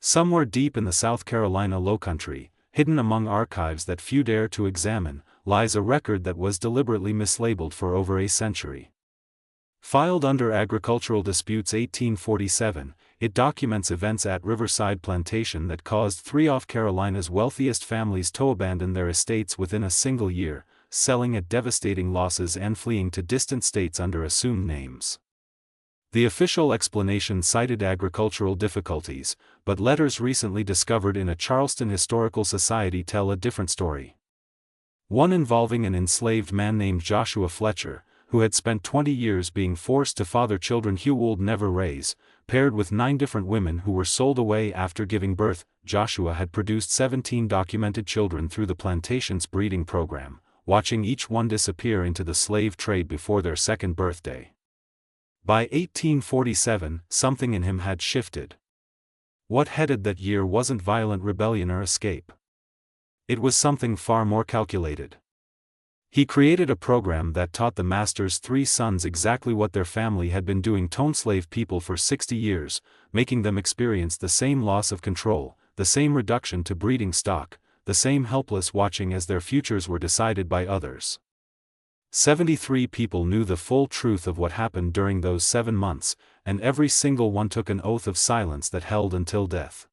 Somewhere deep in the South Carolina lowcountry, hidden among archives that few dare to examine, lies a record that was deliberately mislabeled for over a century. Filed under Agricultural Disputes 1847, it documents events at Riverside Plantation that caused three of Carolina's wealthiest families to abandon their estates within a single year, selling at devastating losses and fleeing to distant states under assumed names. The official explanation cited agricultural difficulties, but letters recently discovered in a Charleston Historical Society tell a different story. One involving an enslaved man named Joshua Fletcher, who had spent 20 years being forced to father children he would never raise, paired with 9 different women who were sold away after giving birth. Joshua had produced 17 documented children through the plantation's breeding program, watching each one disappear into the slave trade before their second birthday. By 1847, something in him had shifted. What headed that year wasn't violent rebellion or escape. It was something far more calculated. He created a program that taught the master's 3 sons exactly what their family had been doing to enslaved people for 60 years, making them experience the same loss of control, the same reduction to breeding stock, the same helpless watching as their futures were decided by others. 73 people knew the full truth of what happened during those 7 months, and every single one took an oath of silence that held until death.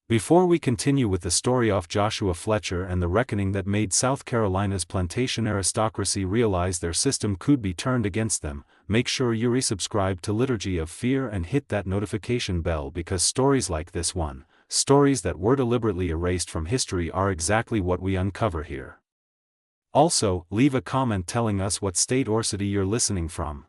Before we continue with the story of Joshua Fletcher and the reckoning that made South Carolina's plantation aristocracy realize their system could be turned against them, make sure you resubscribe to Liturgy of Fear and hit that notification bell, because stories like this one, stories that were deliberately erased from history, are exactly what we uncover here. Also, leave a comment telling us what state or city you're listening from.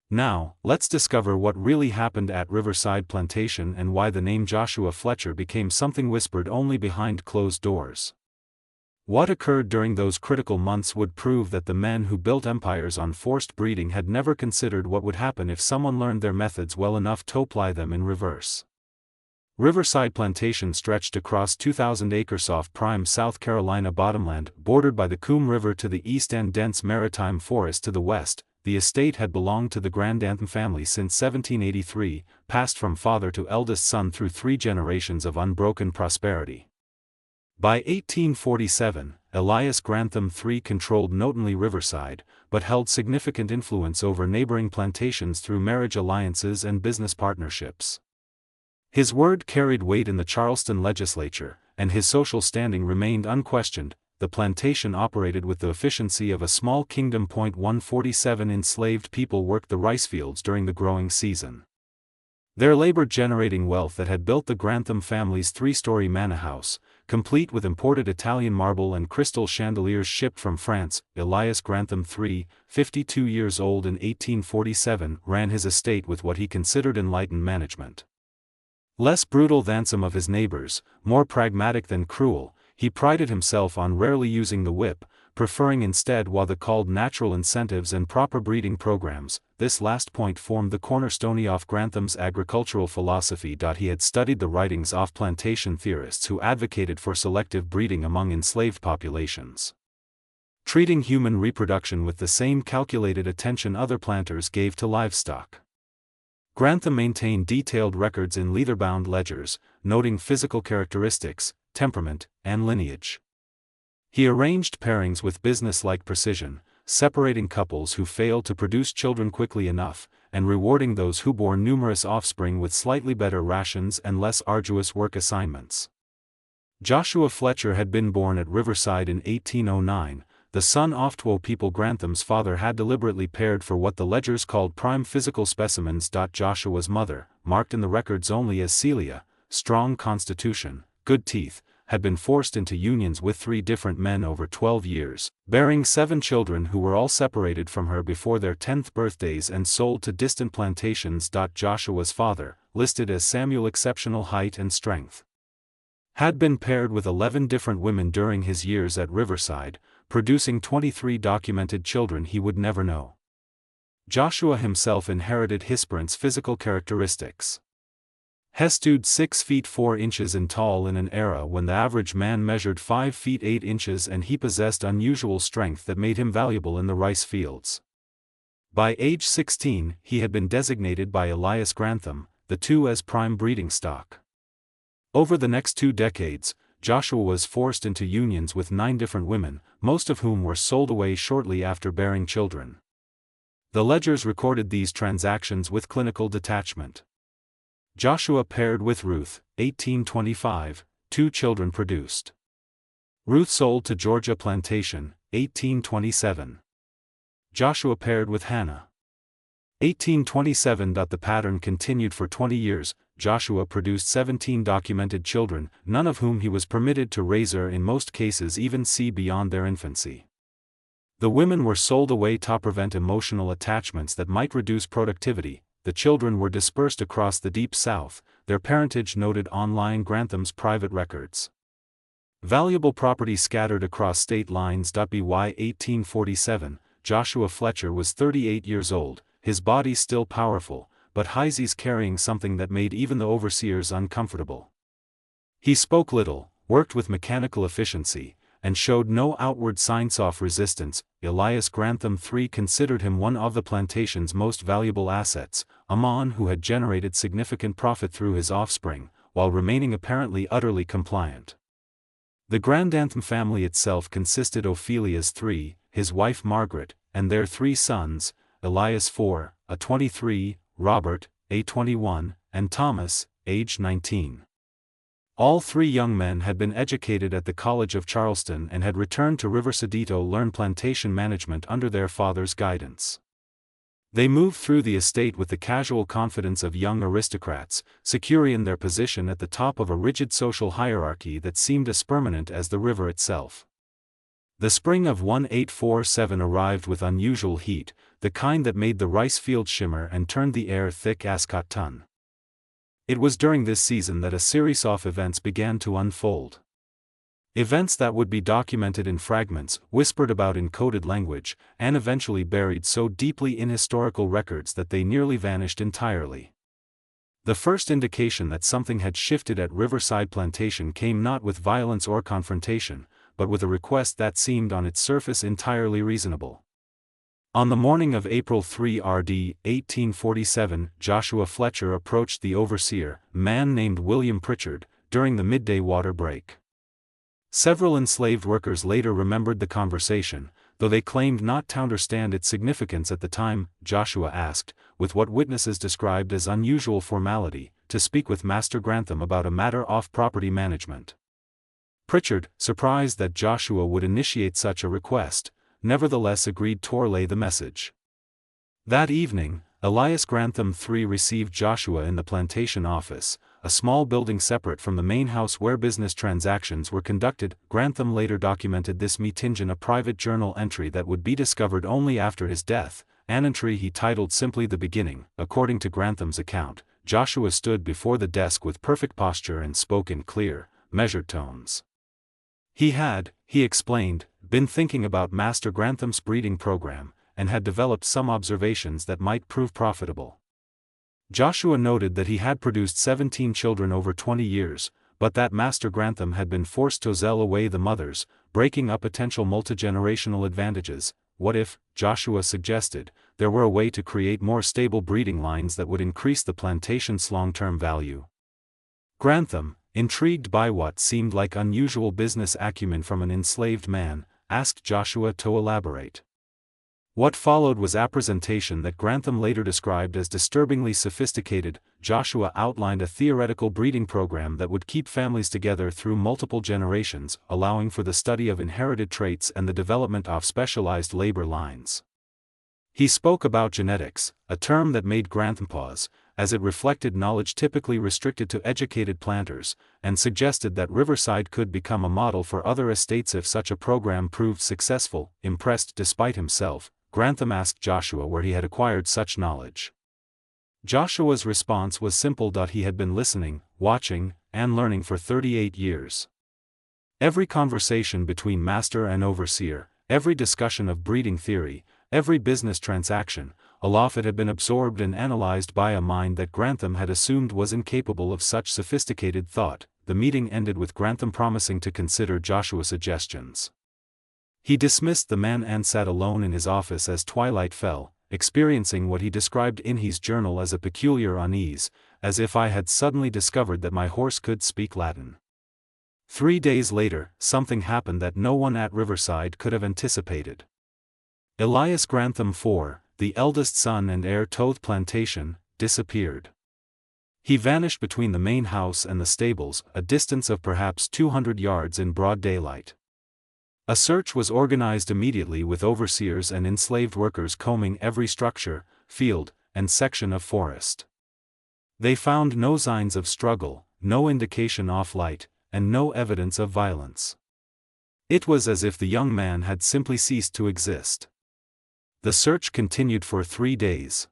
Now, let's discover what really happened at Riverside Plantation and why the name Joshua Fletcher became something whispered only behind closed doors. What occurred during those critical months would prove that the men who built empires on forced breeding had never considered what would happen if someone learned their methods well enough to apply them in reverse. Riverside Plantation stretched across 2,000 acres of prime South Carolina bottomland, bordered by the Coombe River to the east and dense maritime forest to the west. The estate had belonged to the Grandanthem family since 1783, passed from father to eldest son through 3 generations of unbroken prosperity. By 1847, Elias Grantham III controlled not only Riverside, but held significant influence over neighboring plantations through marriage alliances and business partnerships. His word carried weight in the Charleston legislature, and his social standing remained unquestioned. The plantation operated with the efficiency of a small kingdom. 147 enslaved people worked the rice fields during the growing season. Their labor generating wealth that had built the Grantham family's 3-story manor house, complete with imported Italian marble and crystal chandeliers shipped from France. Elias Grantham III, 52 years old in 1847, ran his estate with what he considered enlightened management. Less brutal than some of his neighbors, more pragmatic than cruel, he prided himself on rarely using the whip, preferring instead what they called natural incentives and proper breeding programs. This last point formed the cornerstone of Grantham's agricultural philosophy. He had studied the writings of plantation theorists who advocated for selective breeding among enslaved populations, treating human reproduction with the same calculated attention other planters gave to livestock. Grantham maintained detailed records in leather-bound ledgers, noting physical characteristics, temperament, and lineage. He arranged pairings with business-like precision, separating couples who failed to produce children quickly enough, and rewarding those who bore numerous offspring with slightly better rations and less arduous work assignments. Joshua Fletcher had been born at Riverside in 1809, the son of 12 people Grantham's father had deliberately paired for what the ledgers called prime physical specimens. Joshua's mother, marked in the records only as Celia, strong constitution, good teeth, had been forced into unions with 3 different men over 12 years, bearing 7 children who were all separated from her before their 10th birthdays and sold to distant plantations. Joshua's father, listed as Samuel exceptional height and strength, had been paired with 11 different women during his years at Riverside, producing 23 documented children he would never know. Joshua himself inherited his parents' physical characteristics. He stood 6 feet 4 inches in tall in an era when the average man measured 5 feet 8 inches, and he possessed unusual strength that made him valuable in the rice fields. By age 16, he had been designated by Elias Grantham, the 2 as prime breeding stock. Over the next 2 decades, Joshua was forced into unions with 9 different women, most of whom were sold away shortly after bearing children. The ledgers recorded these transactions with clinical detachment. Joshua paired with Ruth, 1825, 2 children produced. Ruth sold to Georgia Plantation, 1827. Joshua paired with Hannah. 1827. The pattern continued for 20 years. Joshua produced 17 documented children, none of whom he was permitted to raise or in most cases even see beyond their infancy. The women were sold away to prevent emotional attachments that might reduce productivity. The children were dispersed across the Deep South, their parentage noted online Grantham's private records. Valuable property scattered across state lines. By 1847, Joshua Fletcher was 38 years old, his body still powerful, but Heisey's carrying something that made even the overseers uncomfortable. He spoke little, worked with mechanical efficiency, and showed no outward signs of resistance. Elias Grantham III considered him one of the plantation's most valuable assets, a man who had generated significant profit through his offspring, while remaining apparently utterly compliant. The Grantham family itself consisted of Ophelia's 3, his wife Margaret, and their 3 sons, Elias 4, a 23, Robert, a 21, and Thomas, aged 19. All 3 young men had been educated at the College of Charleston and had returned to Riverside to learn plantation management under their father's guidance. They moved through the estate with the casual confidence of young aristocrats, secure in their position at the top of a rigid social hierarchy that seemed as permanent as the river itself. The spring of 1847 arrived with unusual heat, the kind that made the rice fields shimmer and turned the air thick as cotton. It was during this season that a series of events began to unfold. Events that would be documented in fragments, whispered about in coded language, and eventually buried so deeply in historical records that they nearly vanished entirely. The first indication that something had shifted at Riverside Plantation came not with violence or confrontation, but with a request that seemed on its surface entirely reasonable. On the morning of April 3 RD 1847, Joshua Fletcher approached the overseer, a man named William Pritchard, during the midday water break. Several enslaved workers later remembered the conversation, though they claimed not to understand its significance at the time. Joshua asked, with what witnesses described as unusual formality, to speak with Master Grantham about a matter of property management. Pritchard, surprised that Joshua would initiate such a request, nevertheless agreed to relay the message. That evening, Elias Grantham III received Joshua in the plantation office, a small building separate from the main house where business transactions were conducted. Grantham later documented this meeting in a private journal entry that would be discovered only after his death, an entry he titled simply The Beginning. According to Grantham's account, Joshua stood before the desk with perfect posture and spoke in clear, measured tones. He explained, been thinking about Master Grantham's breeding program, and had developed some observations that might prove profitable. Joshua noted that he had produced 17 children over 20 years, but that Master Grantham had been forced to sell away the mothers, breaking up potential multigenerational advantages. What if, Joshua suggested, there were a way to create more stable breeding lines that would increase the plantation's long-term value? Grantham, intrigued by what seemed like unusual business acumen from an enslaved man, asked Joshua to elaborate. What followed was a presentation that Grantham later described as disturbingly sophisticated. Joshua outlined a theoretical breeding program that would keep families together through multiple generations, allowing for the study of inherited traits and the development of specialized labor lines. He spoke about genetics, a term that made Grantham pause, as it reflected knowledge typically restricted to educated planters, and suggested that Riverside could become a model for other estates if such a program proved successful. Impressed despite himself, Grantham asked Joshua where he had acquired such knowledge. Joshua's response was simple: he had been listening, watching, and learning for 38 years. Every conversation between master and overseer, every discussion of breeding theory, every business transaction, all of it had been absorbed and analyzed by a mind that Grantham had assumed was incapable of such sophisticated thought. The meeting ended with Grantham promising to consider Joshua's suggestions. He dismissed the man and sat alone in his office as twilight fell, experiencing what he described in his journal as a peculiar unease, as if I had suddenly discovered that my horse could speak Latin. 3 days later, something happened that no one at Riverside could have anticipated. Elias Grantham IV, the eldest son and heir to the plantation, disappeared. He vanished between the main house and the stables, a distance of perhaps 200 yards in broad daylight. A search was organized immediately with overseers and enslaved workers combing every structure, field, and section of forest. They found no signs of struggle, no indication of light, and no evidence of violence. It was as if the young man had simply ceased to exist. The search continued for 3 days.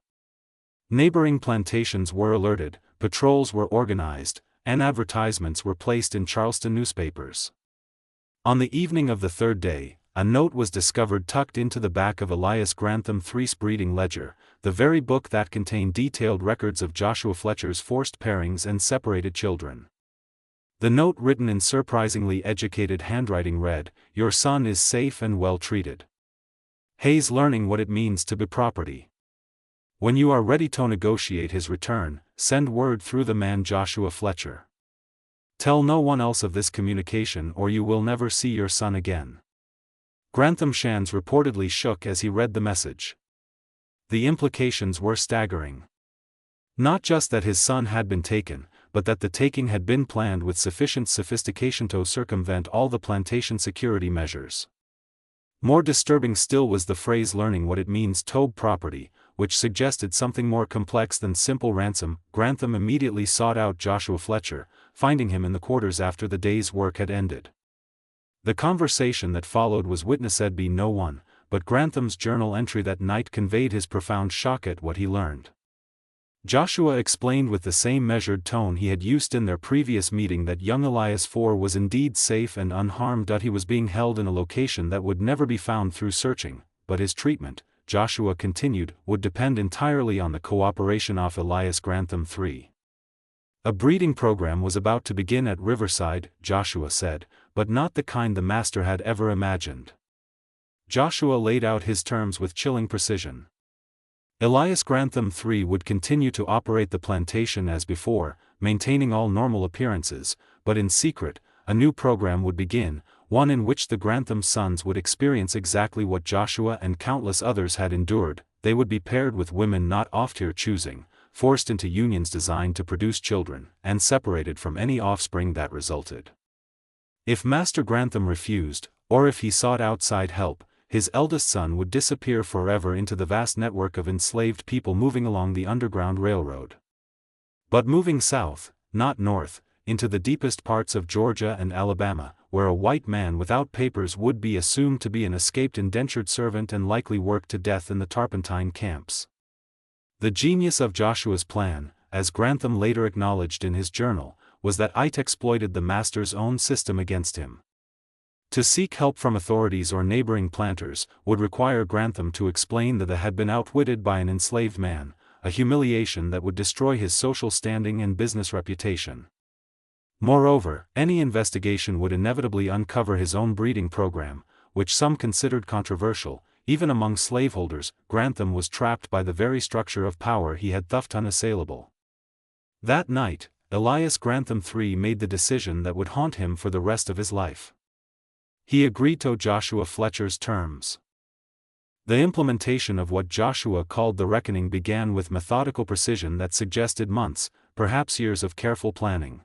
Neighboring plantations were alerted, patrols were organized, and advertisements were placed in Charleston newspapers. On the evening of the 3rd day, a note was discovered tucked into the back of Elias Grantham III's breeding ledger, the very book that contained detailed records of Joshua Fletcher's forced pairings and separated children. The note, written in surprisingly educated handwriting, read, "Your son is safe and well treated. Hayes learning what it means to be property. When you are ready to negotiate his return, send word through the man Joshua Fletcher. Tell no one else of this communication or you will never see your son again." Grantham Shands reportedly shook as he read the message. The implications were staggering. Not just that his son had been taken, but that the taking had been planned with sufficient sophistication to circumvent all the plantation security measures. More disturbing still was the phrase "learning what it means to be property," which suggested something more complex than simple ransom. Grantham immediately sought out Joshua Fletcher, finding him in the quarters after the day's work had ended. The conversation that followed was witnessed by no one, but Grantham's journal entry that night conveyed his profound shock at what he learned. Joshua explained with the same measured tone he had used in their previous meeting that young Elias IV was indeed safe and unharmed, that he was being held in a location that would never be found through searching, but his treatment, Joshua continued, would depend entirely on the cooperation of Elias Grantham III. A breeding program was about to begin at Riverside, Joshua said, but not the kind the master had ever imagined. Joshua laid out his terms with chilling precision. Elias Grantham III would continue to operate the plantation as before, maintaining all normal appearances, but in secret, a new program would begin, one in which the Grantham sons would experience exactly what Joshua and countless others had endured. They would be paired with women not of their choosing, forced into unions designed to produce children, and separated from any offspring that resulted. If Master Grantham refused, or if he sought outside help, his eldest son would disappear forever into the vast network of enslaved people moving along the Underground Railroad. But moving south, not north, into the deepest parts of Georgia and Alabama, where a white man without papers would be assumed to be an escaped indentured servant and likely worked to death in the turpentine camps. The genius of Joshua's plan, as Grantham later acknowledged in his journal, was that it exploited the master's own system against him. To seek help from authorities or neighboring planters would require Grantham to explain that they had been outwitted by an enslaved man, a humiliation that would destroy his social standing and business reputation. Moreover, any investigation would inevitably uncover his own breeding program, which some considered controversial. Even among slaveholders, Grantham was trapped by the very structure of power he had thought unassailable. That night, Elias Grantham III made the decision that would haunt him for the rest of his life. He agreed to Joshua Fletcher's terms. The implementation of what Joshua called the reckoning began with methodical precision that suggested months, perhaps years of careful planning.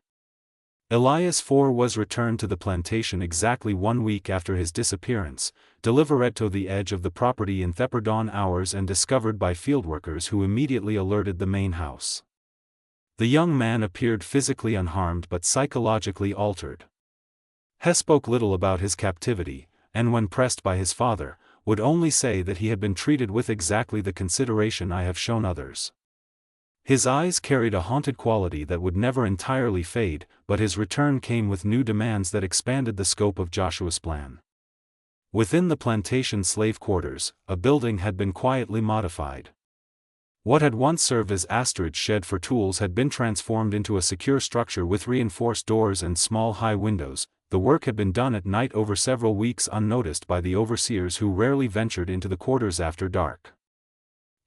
Elias IV was returned to the plantation exactly 1 week after his disappearance, delivered to the edge of the property in the dawn hours and discovered by fieldworkers who immediately alerted the main house. The young man appeared physically unharmed but psychologically altered. He spoke little about his captivity, and when pressed by his father, would only say that he had been treated with exactly the consideration I have shown others. His eyes carried a haunted quality that would never entirely fade, but his return came with new demands that expanded the scope of Joshua's plan. Within the plantation slave quarters, a building had been quietly modified. What had once served as Astrid's shed for tools had been transformed into a secure structure with reinforced doors and small high windows. The work had been done at night over several weeks unnoticed by the overseers who rarely ventured into the quarters after dark.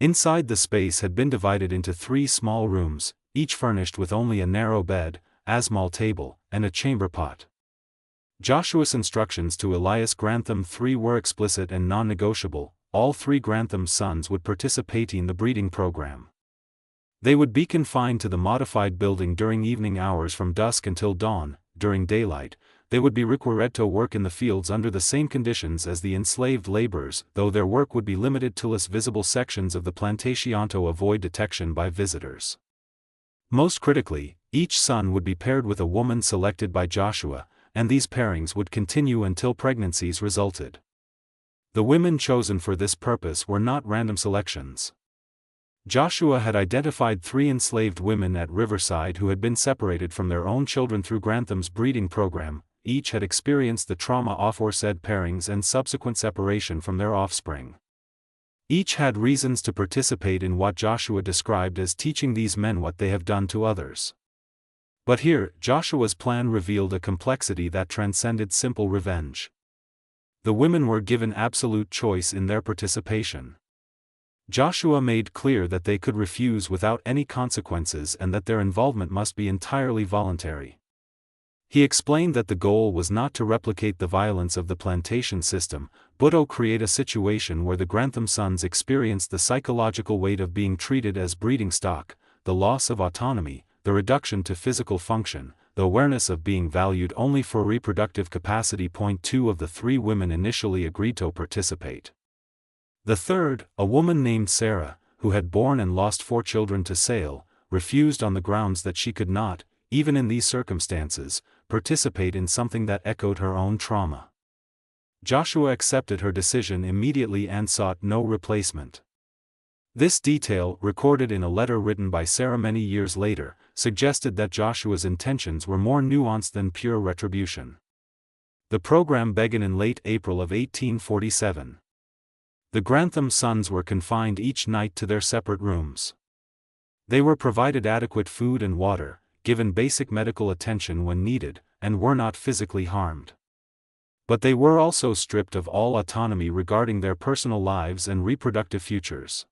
Inside, the space had been divided into 3 small rooms, each furnished with only a narrow bed, a small table, and a chamber pot. Joshua's instructions to Elias Grantham III were explicit and non-negotiable. All 3 Grantham's sons would participate in the breeding program. They would be confined to the modified building during evening hours from dusk until dawn. During daylight, they would be required to work in the fields under the same conditions as the enslaved laborers, though their work would be limited to less visible sections of the plantation to avoid detection by visitors. Most critically, each son would be paired with a woman selected by Joshua, and these pairings would continue until pregnancies resulted. The women chosen for this purpose were not random selections. Joshua had identified 3 enslaved women at Riverside who had been separated from their own children through Grantham's breeding program. Each had experienced the trauma of aforesaid pairings and subsequent separation from their offspring. Each had reasons to participate in what Joshua described as teaching these men what they have done to others. But here, Joshua's plan revealed a complexity that transcended simple revenge. The women were given absolute choice in their participation. Joshua made clear that they could refuse without any consequences and that their involvement must be entirely voluntary. He explained that the goal was not to replicate the violence of the plantation system, but to create a situation where the Grantham sons experienced the psychological weight of being treated as breeding stock, the loss of autonomy, the reduction to physical function, the awareness of being valued only for reproductive capacity. 2 of the 3 women initially agreed to participate. The third, a woman named Sarah, who had borne and lost 4 children to sale, refused on the grounds that she could not, even in these circumstances, participate in something that echoed her own trauma. Joshua accepted her decision immediately and sought no replacement. This detail, recorded in a letter written by Sarah many years later, suggested that Joshua's intentions were more nuanced than pure retribution. The program began in late April of 1847. The Grantham sons were confined each night to their separate rooms. They were provided adequate food and water, given basic medical attention when needed, and were not physically harmed. But they were also stripped of all autonomy regarding their personal lives and reproductive futures.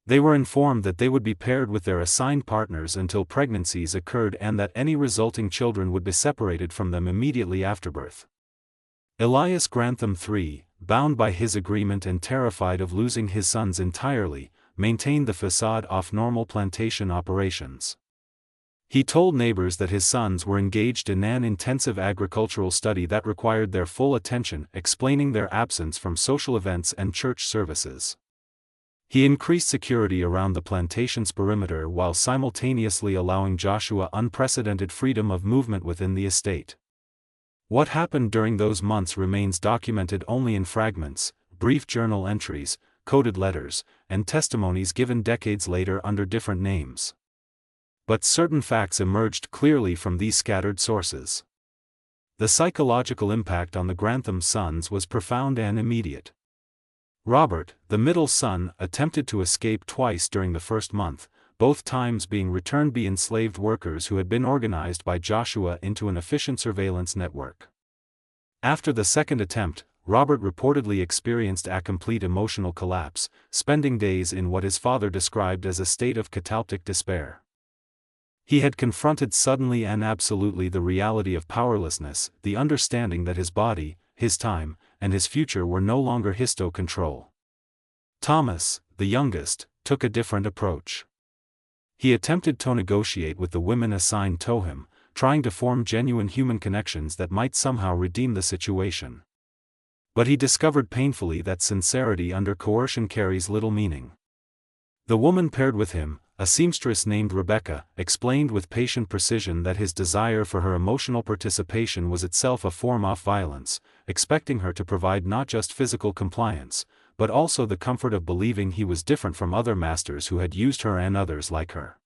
They were informed that they would be paired with their assigned partners until pregnancies occurred and that any resulting children would be separated from them immediately after birth. Elias Grantham III, bound by his agreement and terrified of losing his sons entirely, maintained the facade of normal plantation operations. He told neighbors that his sons were engaged in an intensive agricultural study that required their full attention, explaining their absence from social events and church services. He increased security around the plantation's perimeter while simultaneously allowing Joshua unprecedented freedom of movement within the estate. What happened during those months remains documented only in fragments, brief journal entries, coded letters, and testimonies given decades later under different names. But certain facts emerged clearly from these scattered sources. The psychological impact on the Grantham sons was profound and immediate. Robert, the middle son, attempted to escape twice during the first month, both times being returned by enslaved workers who had been organized by Joshua into an efficient surveillance network. After the second attempt, Robert reportedly experienced a complete emotional collapse, spending days in what his father described as a state of cataleptic despair. He had confronted suddenly and absolutely the reality of powerlessness, the understanding that his body, his time, and his future were no longer his to control. Thomas, the youngest, took a different approach. He attempted to negotiate with the women assigned to him, trying to form genuine human connections that might somehow redeem the situation. But he discovered painfully that sincerity under coercion carries little meaning. The woman paired with him, a seamstress named Rebecca, explained with patient precision that his desire for her emotional participation was itself a form of violence, expecting her to provide not just physical compliance, but also the comfort of believing he was different from other masters who had used her and others like her.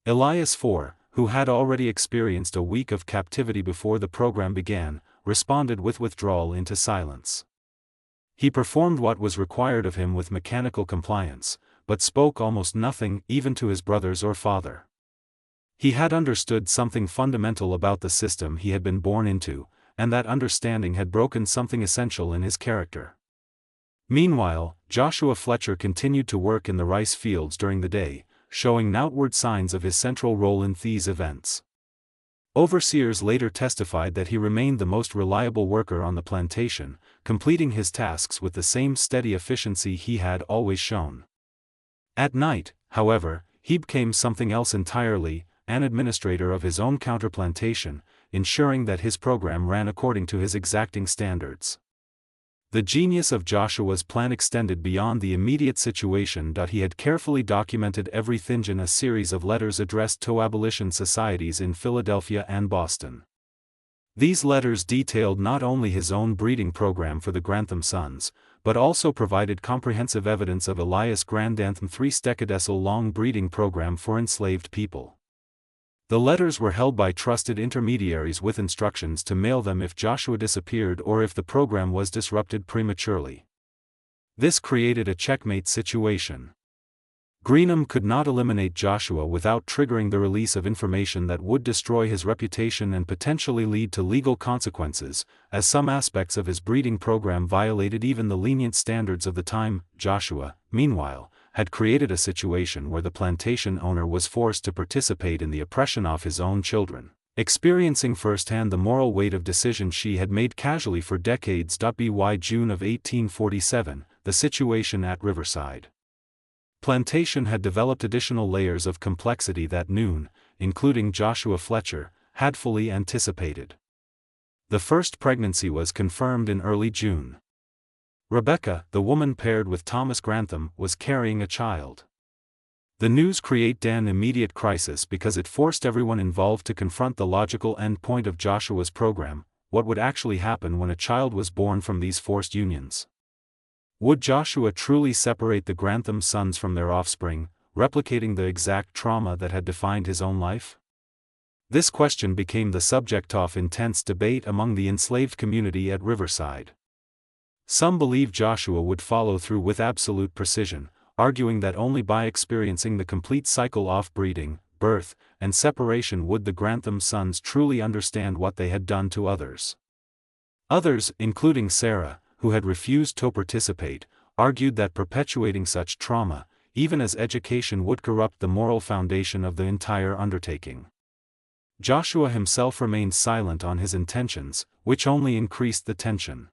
Elias IV, who had already experienced a week of captivity before the program began, responded with withdrawal into silence. He performed what was required of him with mechanical compliance, but spoke almost nothing, even to his brothers or father. He had understood something fundamental about the system he had been born into, and that understanding had broken something essential in his character. Meanwhile, Joshua Fletcher continued to work in the rice fields during the day, showing outward signs of his central role in these events. Overseers later testified that he remained the most reliable worker on the plantation, completing his tasks with the same steady efficiency he had always shown. At night, however, he became something else entirely, an administrator of his own counterplantation, ensuring that his program ran according to his exacting standards. The genius of Joshua's plan extended beyond the immediate situation. He had carefully documented everything in a series of letters addressed to abolition societies in Philadelphia and Boston. These letters detailed not only his own breeding program for the Grantham sons, but also provided comprehensive evidence of Elias Grandantham's 3-decadecile-long breeding program for enslaved people. The letters were held by trusted intermediaries with instructions to mail them if Joshua disappeared or if the program was disrupted prematurely. This created a checkmate situation. Greenham could not eliminate Joshua without triggering the release of information that would destroy his reputation and potentially lead to legal consequences, as some aspects of his breeding program violated even the lenient standards of the time. Joshua, meanwhile, had created a situation where the plantation owner was forced to participate in the oppression of his own children, experiencing firsthand the moral weight of decisions she had made casually for decades. By June of 1847, the situation at Riverside Plantation had developed additional layers of complexity that noon, including Joshua Fletcher, had fully anticipated. The first pregnancy was confirmed in early June. Rebecca, the woman paired with Thomas Grantham, was carrying a child. The news created an immediate crisis because it forced everyone involved to confront the logical end point of Joshua's program: what would actually happen when a child was born from these forced unions? Would Joshua truly separate the Grantham sons from their offspring, replicating the exact trauma that had defined his own life? This question became the subject of intense debate among the enslaved community at Riverside. Some believed Joshua would follow through with absolute precision, arguing that only by experiencing the complete cycle of breeding, birth, and separation would the Grantham sons truly understand what they had done to others. Others, including Sarah, who had refused to participate, argued that perpetuating such trauma, even as education, would corrupt the moral foundation of the entire undertaking. Joshua himself remained silent on his intentions, which only increased the tension.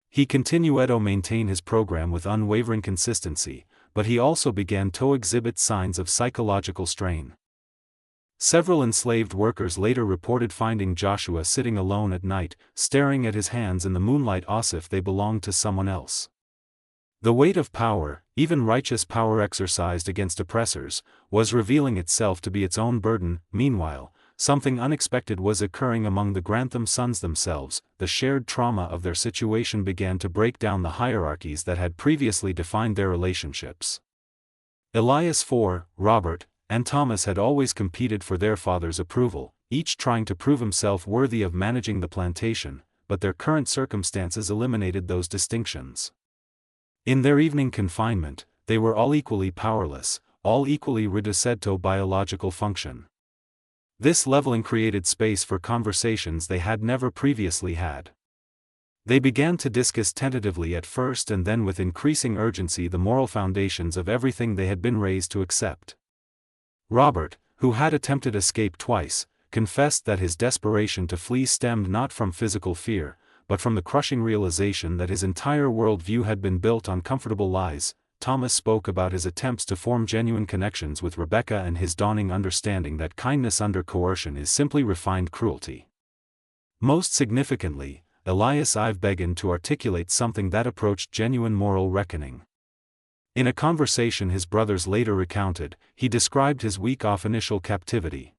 He continued to maintain his program with unwavering consistency, but he also began to exhibit signs of psychological strain. Several enslaved workers later reported finding Joshua sitting alone at night, staring at his hands in the moonlight as if they belonged to someone else. The weight of power, even righteous power exercised against oppressors, was revealing itself to be its own burden. Meanwhile, something unexpected was occurring among the Grantham sons themselves. The shared trauma of their situation began to break down the hierarchies that had previously defined their relationships. Elias IV, Robert, and Thomas had always competed for their father's approval, each trying to prove himself worthy of managing the plantation, but their current circumstances eliminated those distinctions. In their evening confinement, they were all equally powerless, all equally reduced to biological function. This leveling created space for conversations they had never previously had. They began to discuss tentatively at first and then with increasing urgency the moral foundations of everything they had been raised to accept. Robert, who had attempted escape twice, confessed that his desperation to flee stemmed not from physical fear, but from the crushing realization that his entire worldview had been built on comfortable lies. Thomas spoke about his attempts to form genuine connections with Rebecca and his dawning understanding that kindness under coercion is simply refined cruelty. Most significantly, Elias IV began to articulate something that approached genuine moral reckoning. In a conversation his brothers later recounted, he described his week of initial captivity.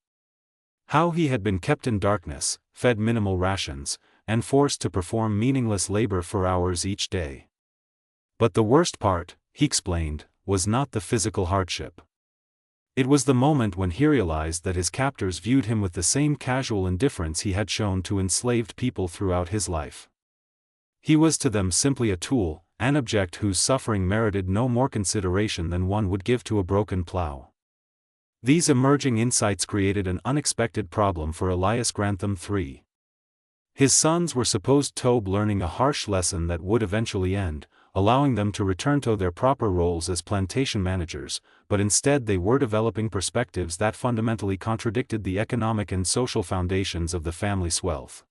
How he had been kept in darkness, fed minimal rations, and forced to perform meaningless labor for hours each day. But the worst part, he explained, was not the physical hardship. It was the moment when he realized that his captors viewed him with the same casual indifference he had shown to enslaved people throughout his life. He was to them simply a tool, an object whose suffering merited no more consideration than one would give to a broken plow. These emerging insights created an unexpected problem for Elias Grantham III. His sons were supposed to be learning a harsh lesson that would eventually end, allowing them to return to their proper roles as plantation managers, but instead they were developing perspectives that fundamentally contradicted the economic and social foundations of the family's wealth.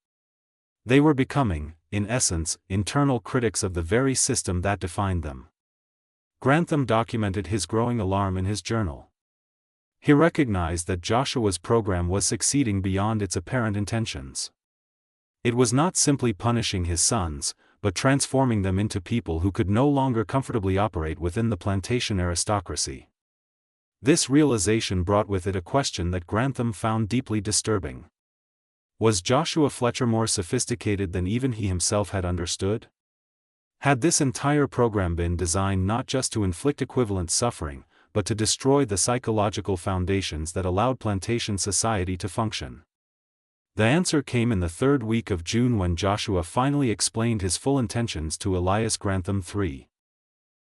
They were becoming, in essence, internal critics of the very system that defined them. Grantham documented his growing alarm in his journal. He recognized that Joshua's program was succeeding beyond its apparent intentions. It was not simply punishing his sons, but transforming them into people who could no longer comfortably operate within the plantation aristocracy. This realization brought with it a question that Grantham found deeply disturbing. Was Joshua Fletcher more sophisticated than even he himself had understood? Had this entire program been designed not just to inflict equivalent suffering, but to destroy the psychological foundations that allowed plantation society to function? The answer came in the third week of June when Joshua finally explained his full intentions to Elias Grantham III.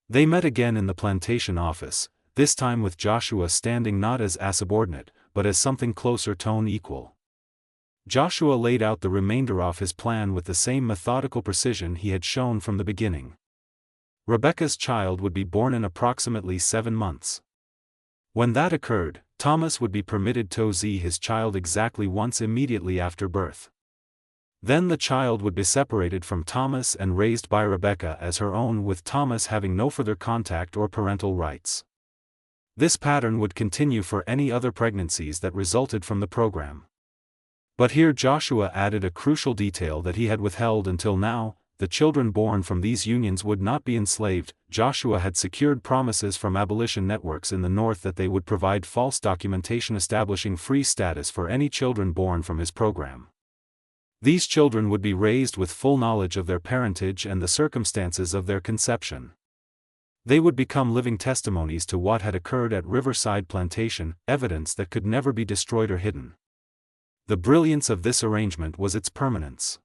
They met again in the plantation office, this time with Joshua standing not as a subordinate, but as something closer to equal. Joshua laid out the remainder of his plan with the same methodical precision he had shown from the beginning. Rebekah's child would be born in approximately 7 months. When that occurred, Thomas would be permitted to see his child exactly once immediately after birth. Then the child would be separated from Thomas and raised by Rebekah as her own, with Thomas having no further contact or parental rights. This pattern would continue for any other pregnancies that resulted from the program. But here Joshua added a crucial detail that he had withheld until now: the children born from these unions would not be enslaved. Joshua had secured promises from abolition networks in the North that they would provide false documentation establishing free status for any children born from his program. These children would be raised with full knowledge of their parentage and the circumstances of their conception. They would become living testimonies to what had occurred at Riverside Plantation, evidence that could never be destroyed or hidden. The brilliance of this arrangement was its permanence.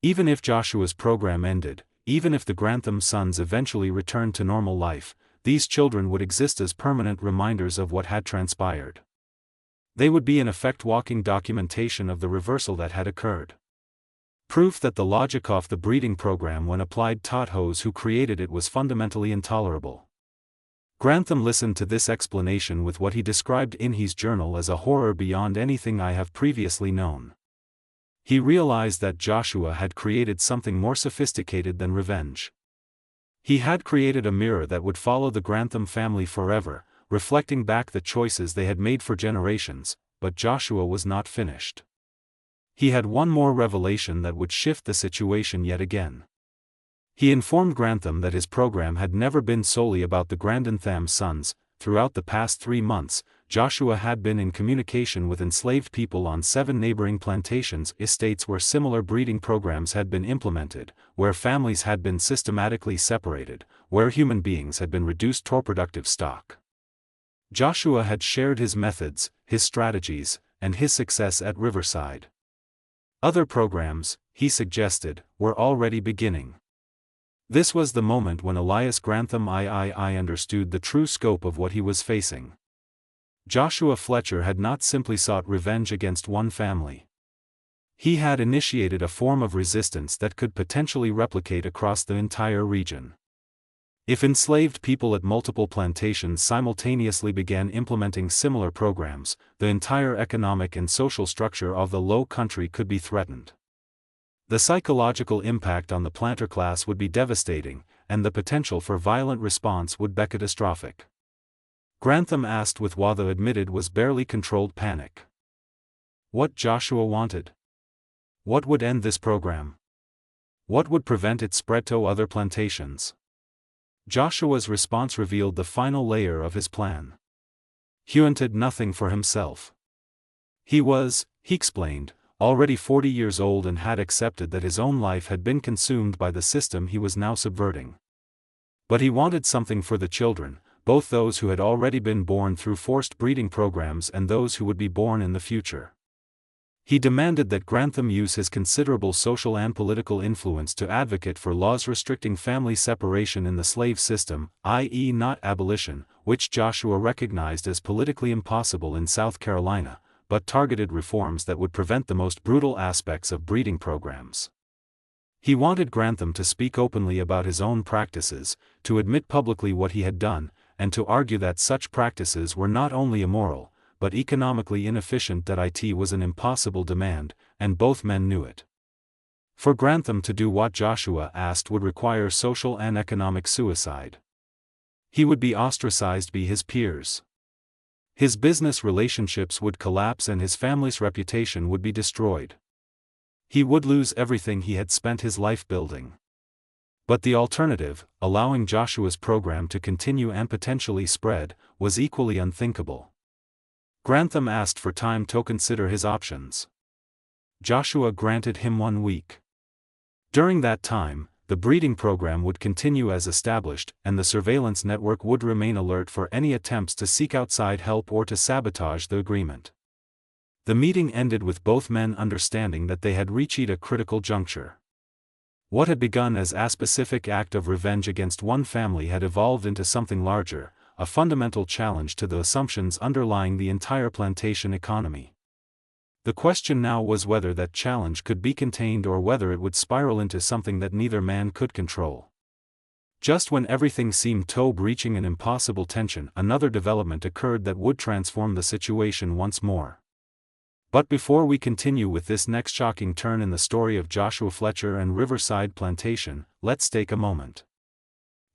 Even if Joshua's program ended, even if the Grantham sons eventually returned to normal life, these children would exist as permanent reminders of what had transpired. They would be in effect walking documentation of the reversal that had occurred. Proof that the logic of the breeding program when applied taught those who created it was fundamentally intolerable. Grantham listened to this explanation with what he described in his journal as a horror beyond anything I have previously known. He realized that Joshua had created something more sophisticated than revenge. He had created a mirror that would follow the Grantham family forever, reflecting back the choices they had made for generations, but Joshua was not finished. He had one more revelation that would shift the situation yet again. He informed Grantham that his program had never been solely about the Grantham sons. Throughout the past 3 months, Joshua had been in communication with enslaved people on 7 neighboring plantations estates where similar breeding programs had been implemented, where families had been systematically separated, where human beings had been reduced to productive stock. Joshua had shared his methods, his strategies, and his success at Riverside. Other programs, he suggested, were already beginning. This was the moment when Elias Grantham III understood the true scope of what he was facing. Joshua Fletcher had not simply sought revenge against one family. He had initiated a form of resistance that could potentially replicate across the entire region. If enslaved people at multiple plantations simultaneously began implementing similar programs, the entire economic and social structure of the Low Country could be threatened. The psychological impact on the planter class would be devastating, and the potential for violent response would be catastrophic. Grantham asked with what the admitted was barely controlled panic. What Joshua wanted? What would end this program? What would prevent its spread to other plantations? Joshua's response revealed the final layer of his plan. He wanted nothing for himself. He was, he explained, already 40 years old and had accepted that his own life had been consumed by the system he was now subverting. But he wanted something for the children, both those who had already been born through forced breeding programs and those who would be born in the future. He demanded that Grantham use his considerable social and political influence to advocate for laws restricting family separation in the slave system, i.e. not abolition, which Joshua recognized as politically impossible in South Carolina, but targeted reforms that would prevent the most brutal aspects of breeding programs. He wanted Grantham to speak openly about his own practices, to admit publicly what he had done, and to argue that such practices were not only immoral, but economically inefficient. That it was an impossible demand, and both men knew it. For Grantham to do what Joshua asked would require social and economic suicide. He would be ostracized by his peers. His business relationships would collapse and his family's reputation would be destroyed. He would lose everything he had spent his life building. But the alternative, allowing Joshua's program to continue and potentially spread, was equally unthinkable. Grantham asked for time to consider his options. Joshua granted him 1 week. During that time, the breeding program would continue as established, and the surveillance network would remain alert for any attempts to seek outside help or to sabotage the agreement. The meeting ended with both men understanding that they had reached a critical juncture. What had begun as a specific act of revenge against one family had evolved into something larger, a fundamental challenge to the assumptions underlying the entire plantation economy. The question now was whether that challenge could be contained or whether it would spiral into something that neither man could control. Just when everything seemed to be reaching an impossible tension, another development occurred that would transform the situation once more. But before we continue with this next shocking turn in the story of Joshua Fletcher and Riverside Plantation, let's take a moment.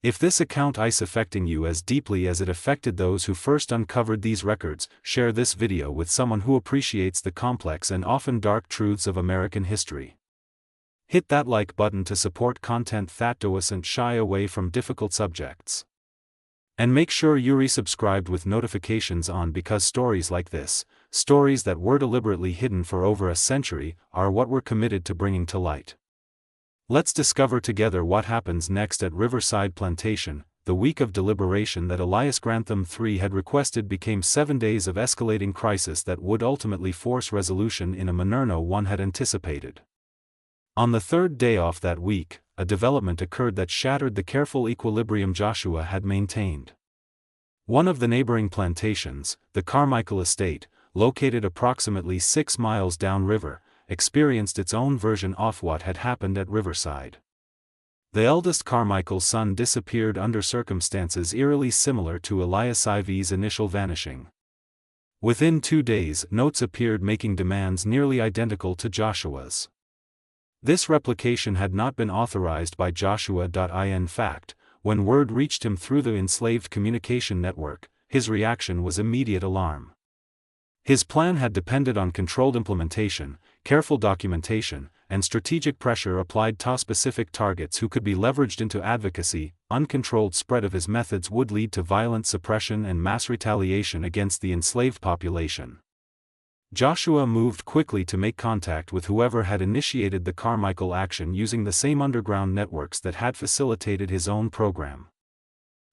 If this account is affecting you as deeply as it affected those who first uncovered these records, share this video with someone who appreciates the complex and often dark truths of American history. Hit that like button to support content that doesn't shy away from difficult subjects. And make sure you're subscribed with notifications on, because stories like this, stories that were deliberately hidden for over a century, are what we're committed to bringing to light. Let's discover together what happens next at Riverside Plantation. The week of deliberation that Elias Grantham III had requested became 7 days of escalating crisis that would ultimately force resolution in a manner no one had anticipated. On the third day off that week, a development occurred that shattered the careful equilibrium Joshua had maintained. One of the neighboring plantations, the Carmichael Estate, located approximately 6 miles downriver, experienced its own version of what had happened at Riverside. The eldest Carmichael son disappeared under circumstances eerily similar to Elias IV's initial vanishing. Within 2 days, notes appeared making demands nearly identical to Joshua's. This replication had not been authorized by Joshua. In fact, when word reached him through the enslaved communication network, his reaction was immediate alarm. His plan had depended on controlled implementation, careful documentation, and strategic pressure applied to specific targets who could be leveraged into advocacy. Uncontrolled spread of his methods would lead to violent suppression and mass retaliation against the enslaved population. Joshua moved quickly to make contact with whoever had initiated the Carmichael action using the same underground networks that had facilitated his own program.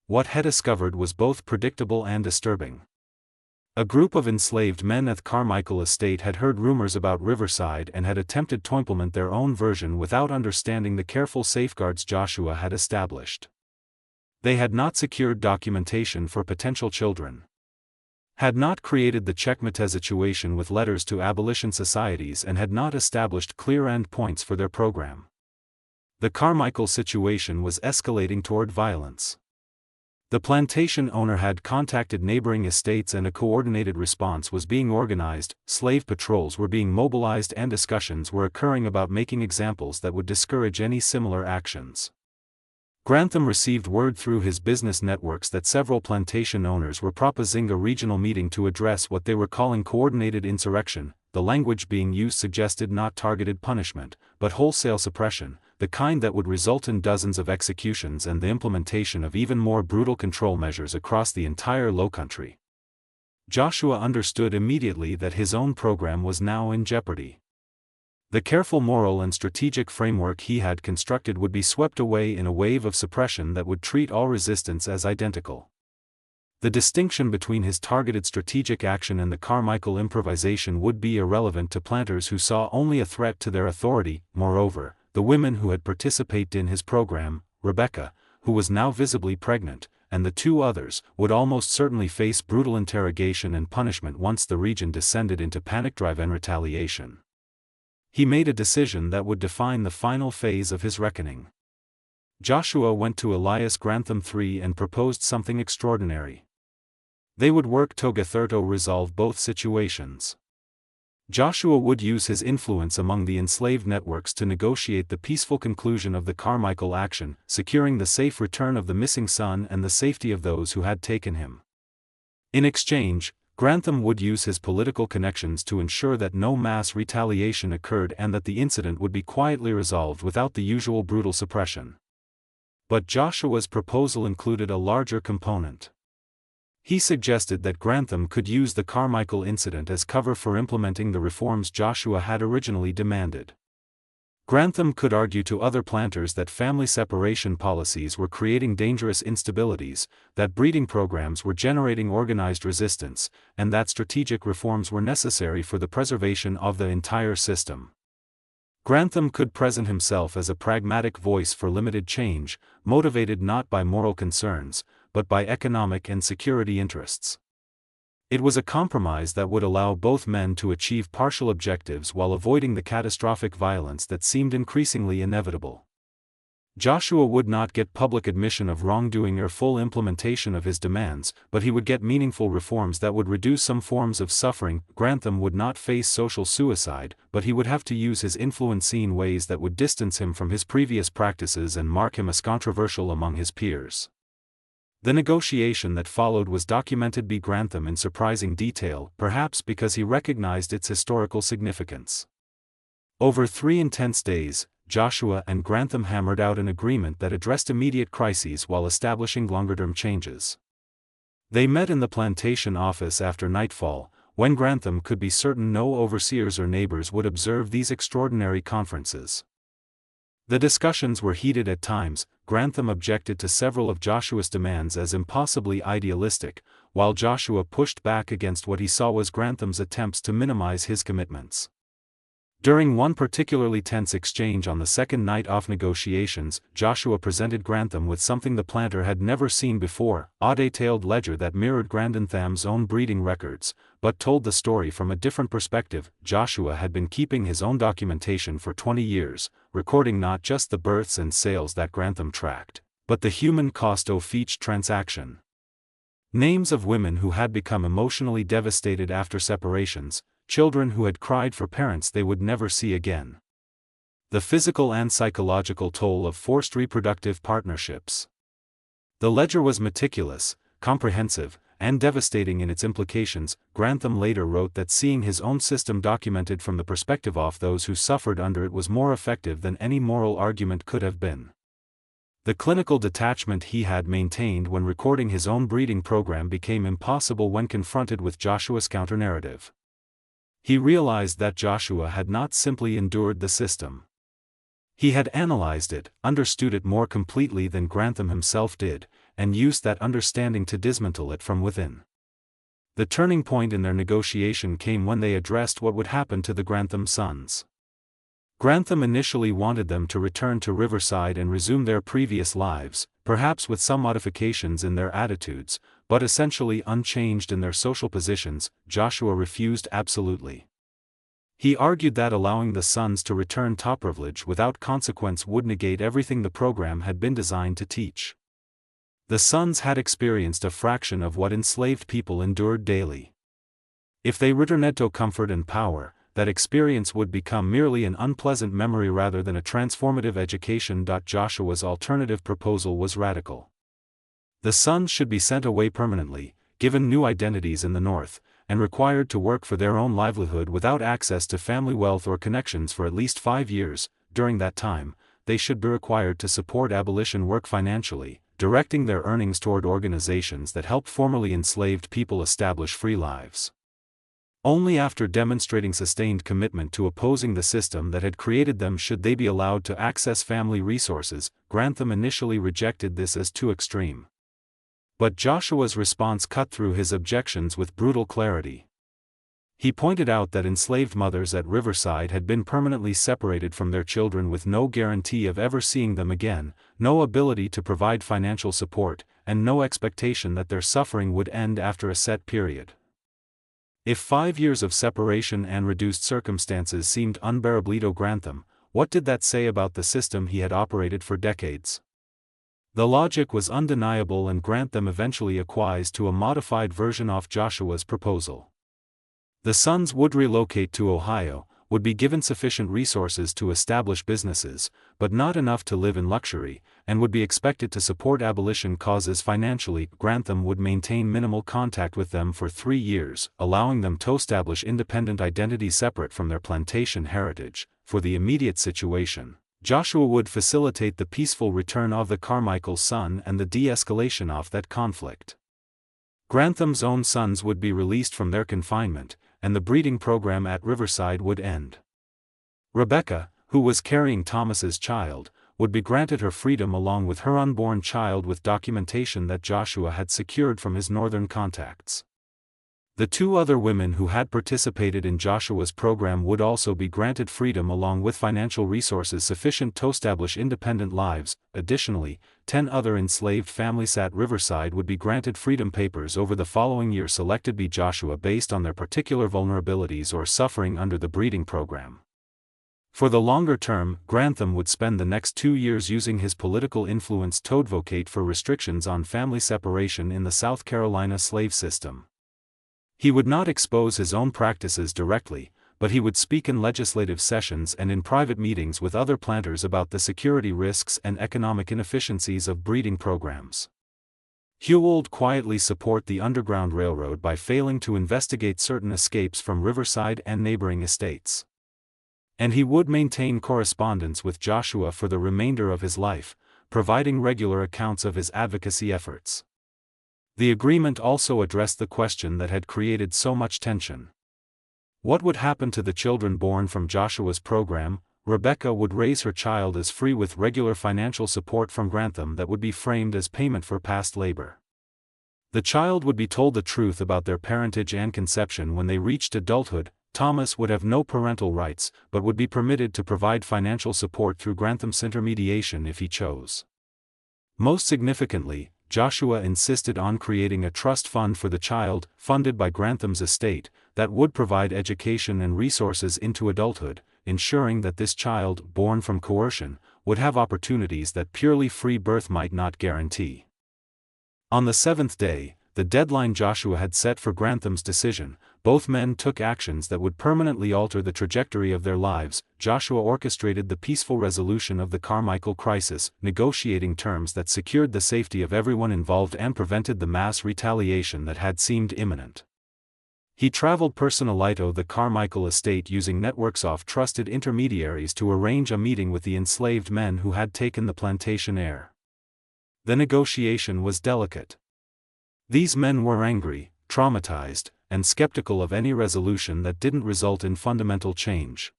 What he discovered was both predictable and disturbing. A group of enslaved men at Carmichael Estate had heard rumors about Riverside and had attempted to implement their own version without understanding the careful safeguards Joshua had established. They had not secured documentation for potential children, had not created the checkmate situation with letters to abolition societies, and had not established clear endpoints for their program. The Carmichael situation was escalating toward violence. The plantation owner had contacted neighboring estates and a coordinated response was being organized. Slave patrols were being mobilized and discussions were occurring about making examples that would discourage any similar actions. Grantham received word through his business networks that several plantation owners were proposing a regional meeting to address what they were calling coordinated insurrection. The language being used suggested not targeted punishment, but wholesale suppression, the kind that would result in dozens of executions and the implementation of even more brutal control measures across the entire Lowcountry. Joshua understood immediately that his own program was now in jeopardy. The careful moral and strategic framework he had constructed would be swept away in a wave of suppression that would treat all resistance as identical. The distinction between his targeted strategic action and the Carmichael improvisation would be irrelevant to planters who saw only a threat to their authority. Moreover, the women who had participated in his program, Rebecca, who was now visibly pregnant, and the 2 others, would almost certainly face brutal interrogation and punishment once the region descended into panic drive and retaliation. He made a decision that would define the final phase of his reckoning. Joshua went to Elias Grantham III and proposed something extraordinary. They would work together to resolve both situations. Joshua would use his influence among the enslaved networks to negotiate the peaceful conclusion of the Carmichael action, securing the safe return of the missing son and the safety of those who had taken him. In exchange, Grantham would use his political connections to ensure that no mass retaliation occurred and that the incident would be quietly resolved without the usual brutal suppression. But Joshua's proposal included a larger component. He suggested that Grantham could use the Carmichael incident as cover for implementing the reforms Joshua had originally demanded. Grantham could argue to other planters that family separation policies were creating dangerous instabilities, that breeding programs were generating organized resistance, and that strategic reforms were necessary for the preservation of the entire system. Grantham could present himself as a pragmatic voice for limited change, motivated not by moral concerns, but by economic and security interests. It was a compromise that would allow both men to achieve partial objectives while avoiding the catastrophic violence that seemed increasingly inevitable. Joshua would not get public admission of wrongdoing or full implementation of his demands, but he would get meaningful reforms that would reduce some forms of suffering. Grantham would not face social suicide, but he would have to use his influence in ways that would distance him from his previous practices and mark him as controversial among his peers. The negotiation that followed was documented by Grantham in surprising detail, perhaps because he recognized its historical significance. Over 3 intense days, Joshua and Grantham hammered out an agreement that addressed immediate crises while establishing longer-term changes. They met in the plantation office after nightfall, when Grantham could be certain no overseers or neighbors would observe these extraordinary conferences. The discussions were heated at times. Grantham objected to several of Joshua's demands as impossibly idealistic, while Joshua pushed back against what he saw was Grantham's attempts to minimize his commitments. During one particularly tense exchange on the second night of negotiations, Joshua presented Grantham with something the planter had never seen before, a detailed ledger that mirrored Grantham's own breeding records, but told the story from a different perspective. Joshua had been keeping his own documentation for 20 years, recording not just the births and sales that Grantham tracked, but the human cost of each transaction. Names of women who had become emotionally devastated after separations, children who had cried for parents they would never see again. The physical and psychological toll of forced reproductive partnerships. The ledger was meticulous, comprehensive, and devastating in its implications. Grantham later wrote that seeing his own system documented from the perspective of those who suffered under it was more effective than any moral argument could have been. The clinical detachment he had maintained when recording his own breeding program became impossible when confronted with Joshua's counter-narrative. He realized that Joshua had not simply endured the system. He had analyzed it, understood it more completely than Grantham himself did, and used that understanding to dismantle it from within. The turning point in their negotiation came when they addressed what would happen to the Grantham sons. Grantham initially wanted them to return to Riverside and resume their previous lives, perhaps with some modifications in their attitudes, but essentially unchanged in their social positions. Joshua refused absolutely. He argued that allowing the sons to return to privilege without consequence would negate everything the program had been designed to teach. The sons had experienced a fraction of what enslaved people endured daily. If they returned to comfort and power, that experience would become merely an unpleasant memory rather than a transformative education. Joshua's alternative proposal was radical. The sons should be sent away permanently, given new identities in the North, and required to work for their own livelihood without access to family wealth or connections for at least 5 years. During that time, they should be required to support abolition work financially, directing their earnings toward organizations that help formerly enslaved people establish free lives. Only after demonstrating sustained commitment to opposing the system that had created them should they be allowed to access family resources. Grantham initially rejected this as too extreme. But Joshua's response cut through his objections with brutal clarity. He pointed out that enslaved mothers at Riverside had been permanently separated from their children with no guarantee of ever seeing them again, no ability to provide financial support, and no expectation that their suffering would end after a set period. If 5 years of separation and reduced circumstances seemed unbearable to Grantham, what did that say about the system he had operated for decades? The logic was undeniable, and Grantham eventually acquiesced to a modified version of Joshua's proposal. The sons would relocate to Ohio, would be given sufficient resources to establish businesses, but not enough to live in luxury, and would be expected to support abolition causes financially. Grantham would maintain minimal contact with them for 3 years, allowing them to establish independent identities separate from their plantation heritage. For the immediate situation, Joshua would facilitate the peaceful return of the Carmichael's son and the de-escalation of that conflict. Grantham's own sons would be released from their confinement, and the breeding program at Riverside would end. Rebecca, who was carrying Thomas's child, would be granted her freedom along with her unborn child with documentation that Joshua had secured from his northern contacts. The 2 other women who had participated in Joshua's program would also be granted freedom along with financial resources sufficient to establish independent lives. Additionally, 10 other enslaved families at Riverside would be granted freedom papers over the following year selected by Joshua based on their particular vulnerabilities or suffering under the breeding program. For the longer term, Grantham would spend the next 2 years using his political influence to advocate for restrictions on family separation in the South Carolina slave system. He would not expose his own practices directly, but he would speak in legislative sessions and in private meetings with other planters about the security risks and economic inefficiencies of breeding programs. He would quietly support the Underground Railroad by failing to investigate certain escapes from Riverside and neighboring estates. And he would maintain correspondence with Joshua for the remainder of his life, providing regular accounts of his advocacy efforts. The agreement also addressed the question that had created so much tension. What would happen to the children born from Joshua's program? Rebecca would raise her child as free with regular financial support from Grantham that would be framed as payment for past labor. The child would be told the truth about their parentage and conception when they reached adulthood. Thomas would have no parental rights, but would be permitted to provide financial support through Grantham's intermediation if he chose. Most significantly, Joshua insisted on creating a trust fund for the child, funded by Grantham's estate, that would provide education and resources into adulthood, ensuring that this child, born from coercion, would have opportunities that purely free birth might not guarantee. On the 7th day, the deadline Joshua had set for Grantham's decision, both men took actions that would permanently alter the trajectory of their lives. Joshua orchestrated the peaceful resolution of the Carmichael crisis, negotiating terms that secured the safety of everyone involved and prevented the mass retaliation that had seemed imminent. He traveled personally to the Carmichael estate using networks of trusted intermediaries to arrange a meeting with the enslaved men who had taken the plantation heir. The negotiation was delicate. These men were angry, traumatized, and skeptical of any resolution that didn't result in fundamental change.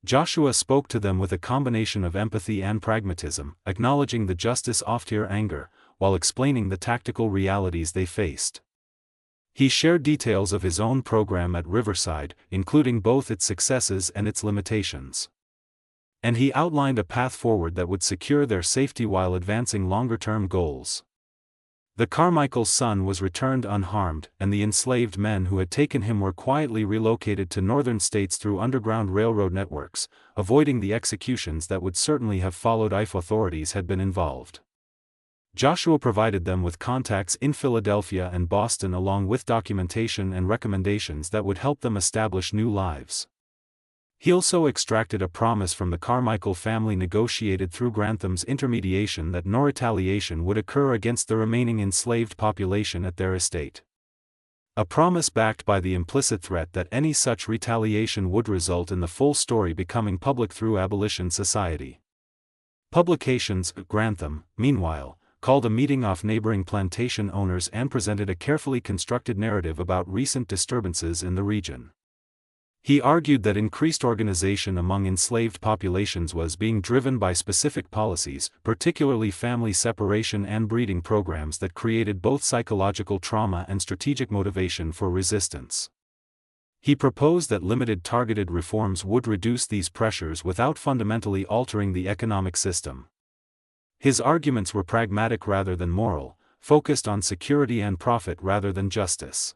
Joshua spoke to them with a combination of empathy and pragmatism, acknowledging the justice of their anger, while explaining the tactical realities they faced. He shared details of his own program at Riverside, including both its successes and its limitations. And he outlined a path forward that would secure their safety while advancing longer-term goals. The Carmichael's son was returned unharmed, and the enslaved men who had taken him were quietly relocated to northern states through Underground Railroad networks, avoiding the executions that would certainly have followed if authorities had been involved. Joshua provided them with contacts in Philadelphia and Boston along with documentation and recommendations that would help them establish new lives. He also extracted a promise from the Carmichael family negotiated through Grantham's intermediation that no retaliation would occur against the remaining enslaved population at their estate. A promise backed by the implicit threat that any such retaliation would result in the full story becoming public through abolition society. Publications. Grantham, meanwhile, called a meeting of neighboring plantation owners and presented a carefully constructed narrative about recent disturbances in the region. He argued that increased organization among enslaved populations was being driven by specific policies, particularly family separation and breeding programs that created both psychological trauma and strategic motivation for resistance. He proposed that limited targeted reforms would reduce these pressures without fundamentally altering the economic system. His arguments were pragmatic rather than moral, focused on security and profit rather than justice.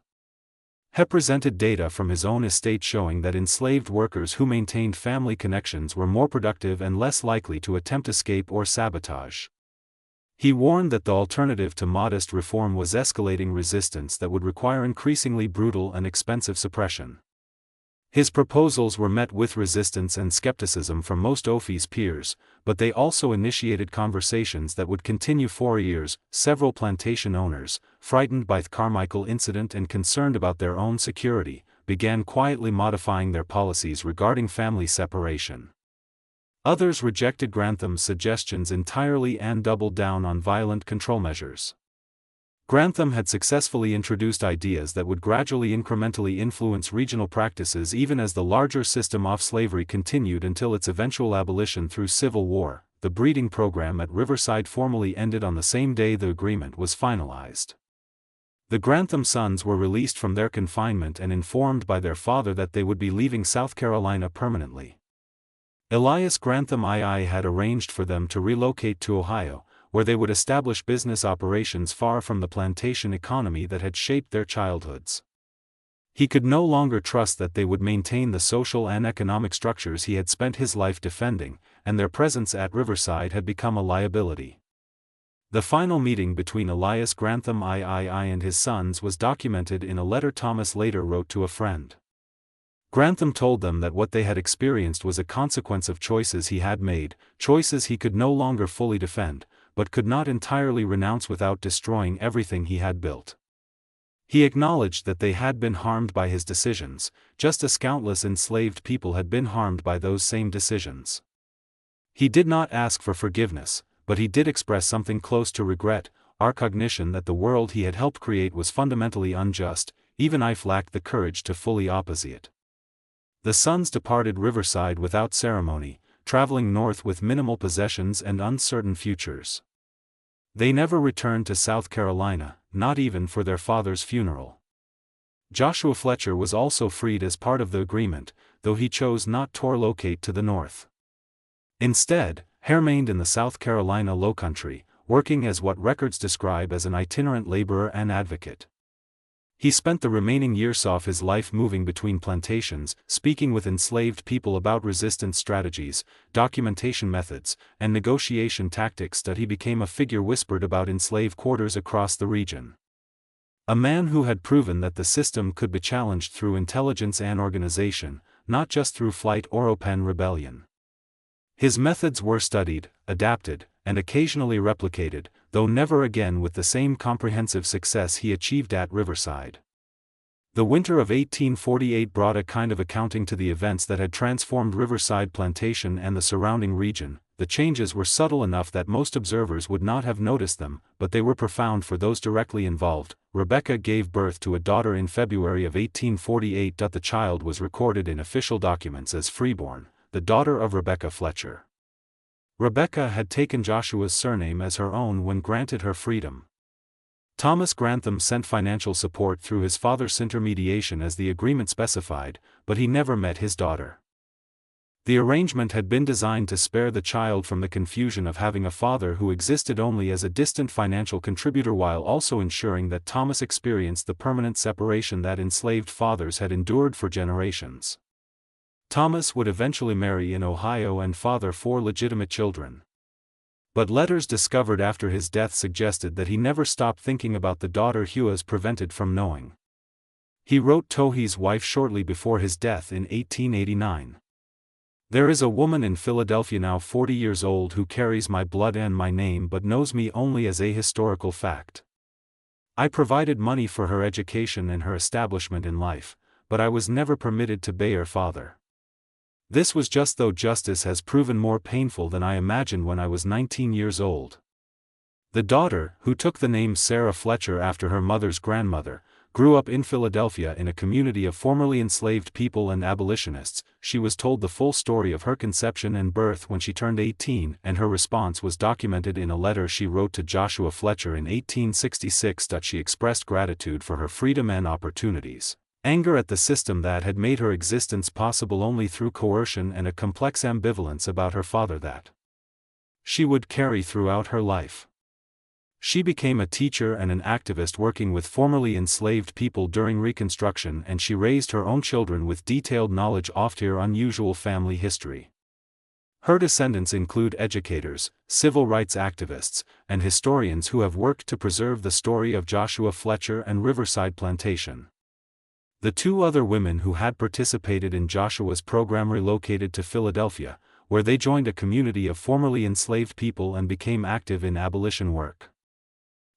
He presented data from his own estate showing that enslaved workers who maintained family connections were more productive and less likely to attempt escape or sabotage. He warned that the alternative to modest reform was escalating resistance that would require increasingly brutal and expensive suppression. His proposals were met with resistance and skepticism from most Opie's peers, but they also initiated conversations that would continue for years. Several plantation owners, frightened by the Carmichael incident and concerned about their own security, began quietly modifying their policies regarding family separation. Others rejected Grantham's suggestions entirely and doubled down on violent control measures. Grantham had successfully introduced ideas that would gradually incrementally influence regional practices even as the larger system of slavery continued until its eventual abolition through civil war. The breeding program at Riverside formally ended on the same day the agreement was finalized. The Grantham sons were released from their confinement and informed by their father that they would be leaving South Carolina permanently. Elias Grantham II had arranged for them to relocate to Ohio, where they would establish business operations far from the plantation economy that had shaped their childhoods. He could no longer trust that they would maintain the social and economic structures he had spent his life defending, and their presence at Riverside had become a liability. The final meeting between Elias Grantham III and his sons was documented in a letter Thomas later wrote to a friend. Grantham told them that what they had experienced was a consequence of choices he had made, choices he could no longer fully defend, but could not entirely renounce without destroying everything he had built. He acknowledged that they had been harmed by his decisions, just as countless enslaved people had been harmed by those same decisions. He did not ask for forgiveness, but he did express something close to regret, our cognition that the world he had helped create was fundamentally unjust, even if lacked the courage to fully oppose it. The sons departed Riverside without ceremony, traveling north with minimal possessions and uncertain futures. They never returned to South Carolina, not even for their father's funeral. Joshua Fletcher was also freed as part of the agreement, though he chose not to relocate to the north. Instead, he remained in the South Carolina Lowcountry, working as what records describe as an itinerant laborer and advocate. He spent the remaining years of his life moving between plantations, speaking with enslaved people about resistance strategies, documentation methods, and negotiation tactics that he became a figure whispered about in slave quarters across the region. A man who had proven that the system could be challenged through intelligence and organization, not just through flight or open rebellion. His methods were studied, adapted, and occasionally replicated, though never again with the same comprehensive success he achieved at Riverside. The winter of 1848 brought a kind of accounting to the events that had transformed Riverside Plantation and the surrounding region. The changes were subtle enough that most observers would not have noticed them, but they were profound for those directly involved. Rebecca gave birth to a daughter in February of 1848. The child was recorded in official documents as freeborn, the daughter of Rebecca Fletcher. Rebecca had taken Joshua's surname as her own when granted her freedom. Thomas Grantham sent financial support through his father's intermediation as the agreement specified, but he never met his daughter. The arrangement had been designed to spare the child from the confusion of having a father who existed only as a distant financial contributor while also ensuring that Thomas experienced the permanent separation that enslaved fathers had endured for generations. Thomas would eventually marry in Ohio and father 4 legitimate children. But letters discovered after his death suggested that he never stopped thinking about the daughter he was prevented from knowing. He wrote Tohe's wife shortly before his death in 1889. "There is a woman in Philadelphia now 40 years old who carries my blood and my name but knows me only as a historical fact. I provided money for her education and her establishment in life, but I was never permitted to be her father. This was just though justice has proven more painful than I imagined when I was 19 years old." The daughter, who took the name Sarah Fletcher after her mother's grandmother, grew up in Philadelphia in a community of formerly enslaved people and abolitionists. She was told the full story of her conception and birth when she turned 18, and her response was documented in a letter she wrote to Joshua Fletcher in 1866. She expressed gratitude for her freedom and opportunities, anger at the system that had made her existence possible only through coercion, and a complex ambivalence about her father that she would carry throughout her life. She became a teacher and an activist working with formerly enslaved people during Reconstruction, and she raised her own children with detailed knowledge of her unusual family history. Her descendants include educators, civil rights activists, and historians who have worked to preserve the story of Joshua Fletcher and Riverside Plantation. The two other women who had participated in Joshua's program relocated to Philadelphia, where they joined a community of formerly enslaved people and became active in abolition work.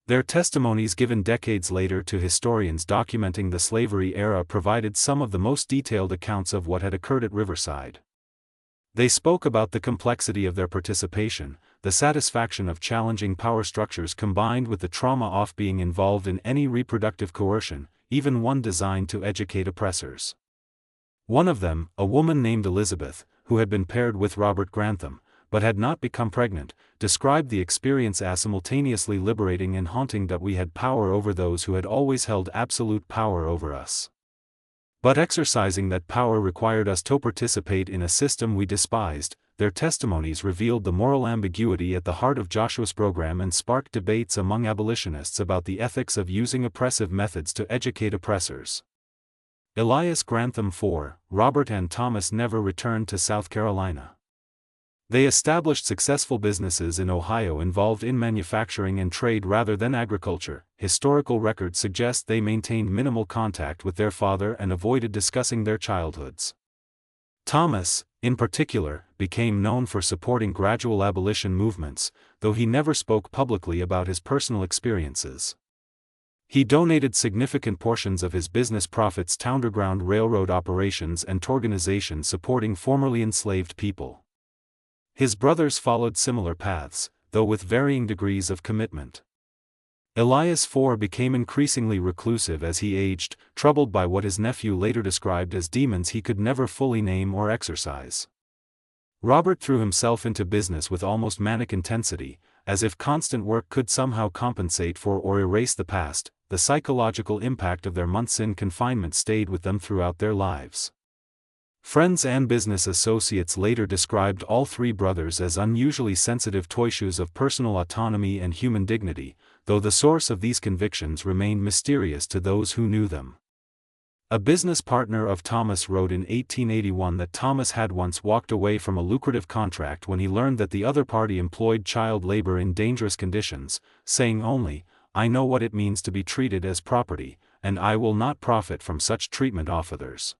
Their testimonies given decades later to historians documenting the slavery era provided some of the most detailed accounts of what had occurred at Riverside. They spoke about the complexity of their participation, the satisfaction of challenging power structures combined with the trauma of being involved in any reproductive coercion, even one designed to educate oppressors. One of them, a woman named Elizabeth, who had been paired with Robert Grantham, but had not become pregnant, described the experience as simultaneously liberating and haunting that we had power over those who had always held absolute power over us. But exercising that power required us to participate in a system we despised. Their testimonies revealed the moral ambiguity at the heart of Joshua's program and sparked debates among abolitionists about the ethics of using oppressive methods to educate oppressors. Elias Grantham IV, Robert and Thomas never returned to South Carolina. They established successful businesses in Ohio involved in manufacturing and trade rather than agriculture. Historical records suggest they maintained minimal contact with their father and avoided discussing their childhoods. Thomas, in particular, became known for supporting gradual abolition movements, though he never spoke publicly about his personal experiences. He donated significant portions of his business profits to Underground Railroad operations and to organizations supporting formerly enslaved people. His brothers followed similar paths, though with varying degrees of commitment. Elias IV became increasingly reclusive as he aged, troubled by what his nephew later described as demons he could never fully name or exorcise. Robert threw himself into business with almost manic intensity, as if constant work could somehow compensate for or erase the past. The psychological impact of their months in confinement stayed with them throughout their lives. Friends and business associates later described all three brothers as unusually sensitive toyshoes of personal autonomy and human dignity, though the source of these convictions remained mysterious to those who knew them. A business partner of Thomas wrote in 1881 that Thomas had once walked away from a lucrative contract when he learned that the other party employed child labor in dangerous conditions, saying only, "I know what it means to be treated as property, and I will not profit from such treatment of others."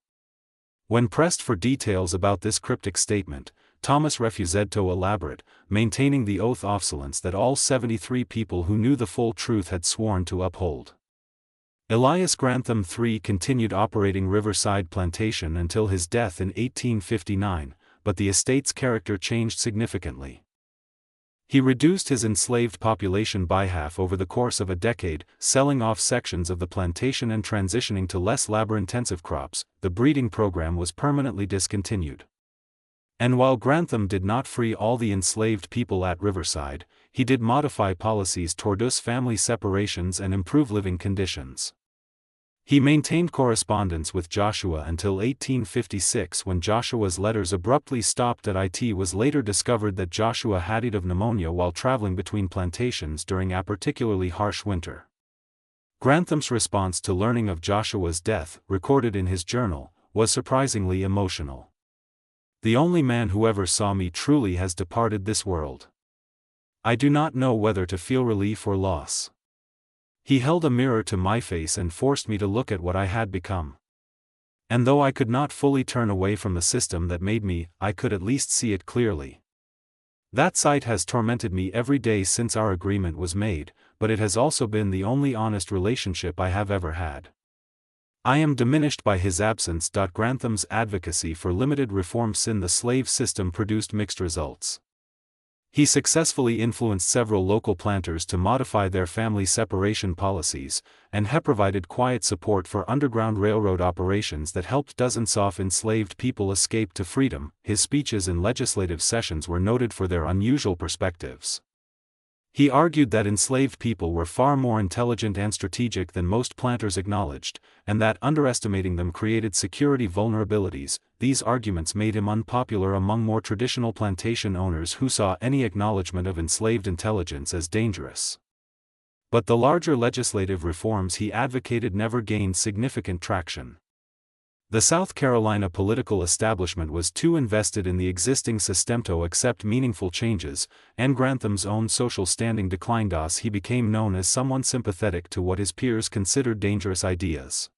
When pressed for details about this cryptic statement, Thomas refused to elaborate, maintaining the oath of silence that all 73 people who knew the full truth had sworn to uphold. Elias Grantham III continued operating Riverside Plantation until his death in 1859, but the estate's character changed significantly. He reduced his enslaved population by half over the course of a decade, selling off sections of the plantation and transitioning to less labor-intensive crops. The breeding program was permanently discontinued. And while Grantham did not free all the enslaved people at Riverside, he did modify policies toward family separations and improve living conditions. He maintained correspondence with Joshua until 1856, when Joshua's letters abruptly stopped. It was later discovered that Joshua had died of pneumonia while traveling between plantations during a particularly harsh winter. Grantham's response to learning of Joshua's death, recorded in his journal, was surprisingly emotional. "The only man who ever saw me truly has departed this world. I do not know whether to feel relief or loss. He held a mirror to my face and forced me to look at what I had become. And though I could not fully turn away from the system that made me, I could at least see it clearly. That sight has tormented me every day since our agreement was made, but it has also been the only honest relationship I have ever had. I am diminished by his absence." Grantham's advocacy for limited reforms in the slave system produced mixed results. He successfully influenced several local planters to modify their family separation policies, and provided quiet support for Underground Railroad operations that helped dozens of enslaved people escape to freedom. His speeches in legislative sessions were noted for their unusual perspectives. He argued that enslaved people were far more intelligent and strategic than most planters acknowledged, and that underestimating them created security vulnerabilities. These arguments made him unpopular among more traditional plantation owners who saw any acknowledgement of enslaved intelligence as dangerous. But the larger legislative reforms he advocated never gained significant traction. The South Carolina political establishment was too invested in the existing system to accept meaningful changes, and Grantham's own social standing declined as he became known as someone sympathetic to what his peers considered dangerous ideas.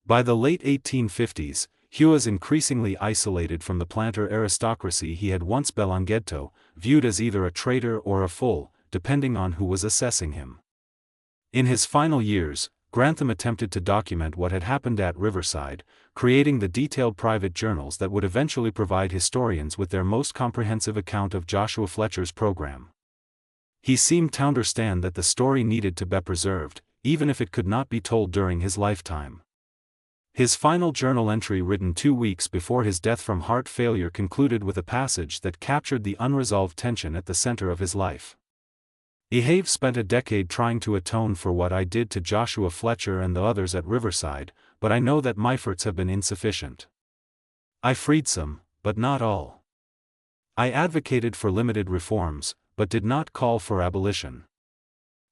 By the late 1850s, he was increasingly isolated from the planter aristocracy he had once belonged to, viewed as either a traitor or a fool, depending on who was assessing him. In his final years, Grantham attempted to document what had happened at Riverside, creating the detailed private journals that would eventually provide historians with their most comprehensive account of Joshua Fletcher's program. He seemed to understand that the story needed to be preserved, even if it could not be told during his lifetime. His final journal entry, written 2 weeks before his death from heart failure, concluded with a passage that captured the unresolved tension at the center of his life. "I have spent a decade trying to atone for what I did to Joshua Fletcher and the others at Riverside, but I know that my efforts have been insufficient. I freed some, but not all. I advocated for limited reforms, but did not call for abolition.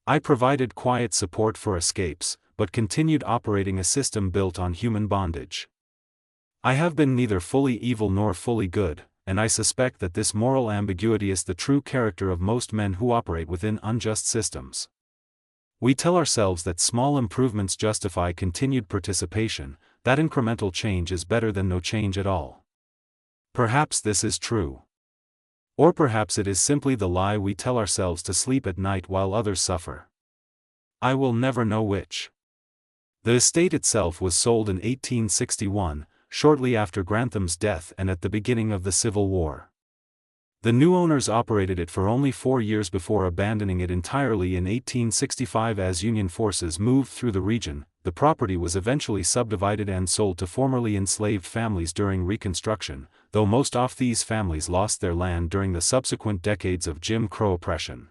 I provided quiet support for escapes, but continued operating a system built on human bondage. I have been neither fully evil nor fully good, and I suspect that this moral ambiguity is the true character of most men who operate within unjust systems. We tell ourselves that small improvements justify continued participation, that incremental change is better than no change at all. Perhaps this is true. Or perhaps it is simply the lie we tell ourselves to sleep at night while others suffer. I will never know which." The estate itself was sold in 1861, shortly after Grantham's death and at the beginning of the Civil War. The new owners operated it for only 4 years before abandoning it entirely in 1865 as Union forces moved through the region. The property was eventually subdivided and sold to formerly enslaved families during Reconstruction, though most of these families lost their land during the subsequent decades of Jim Crow oppression.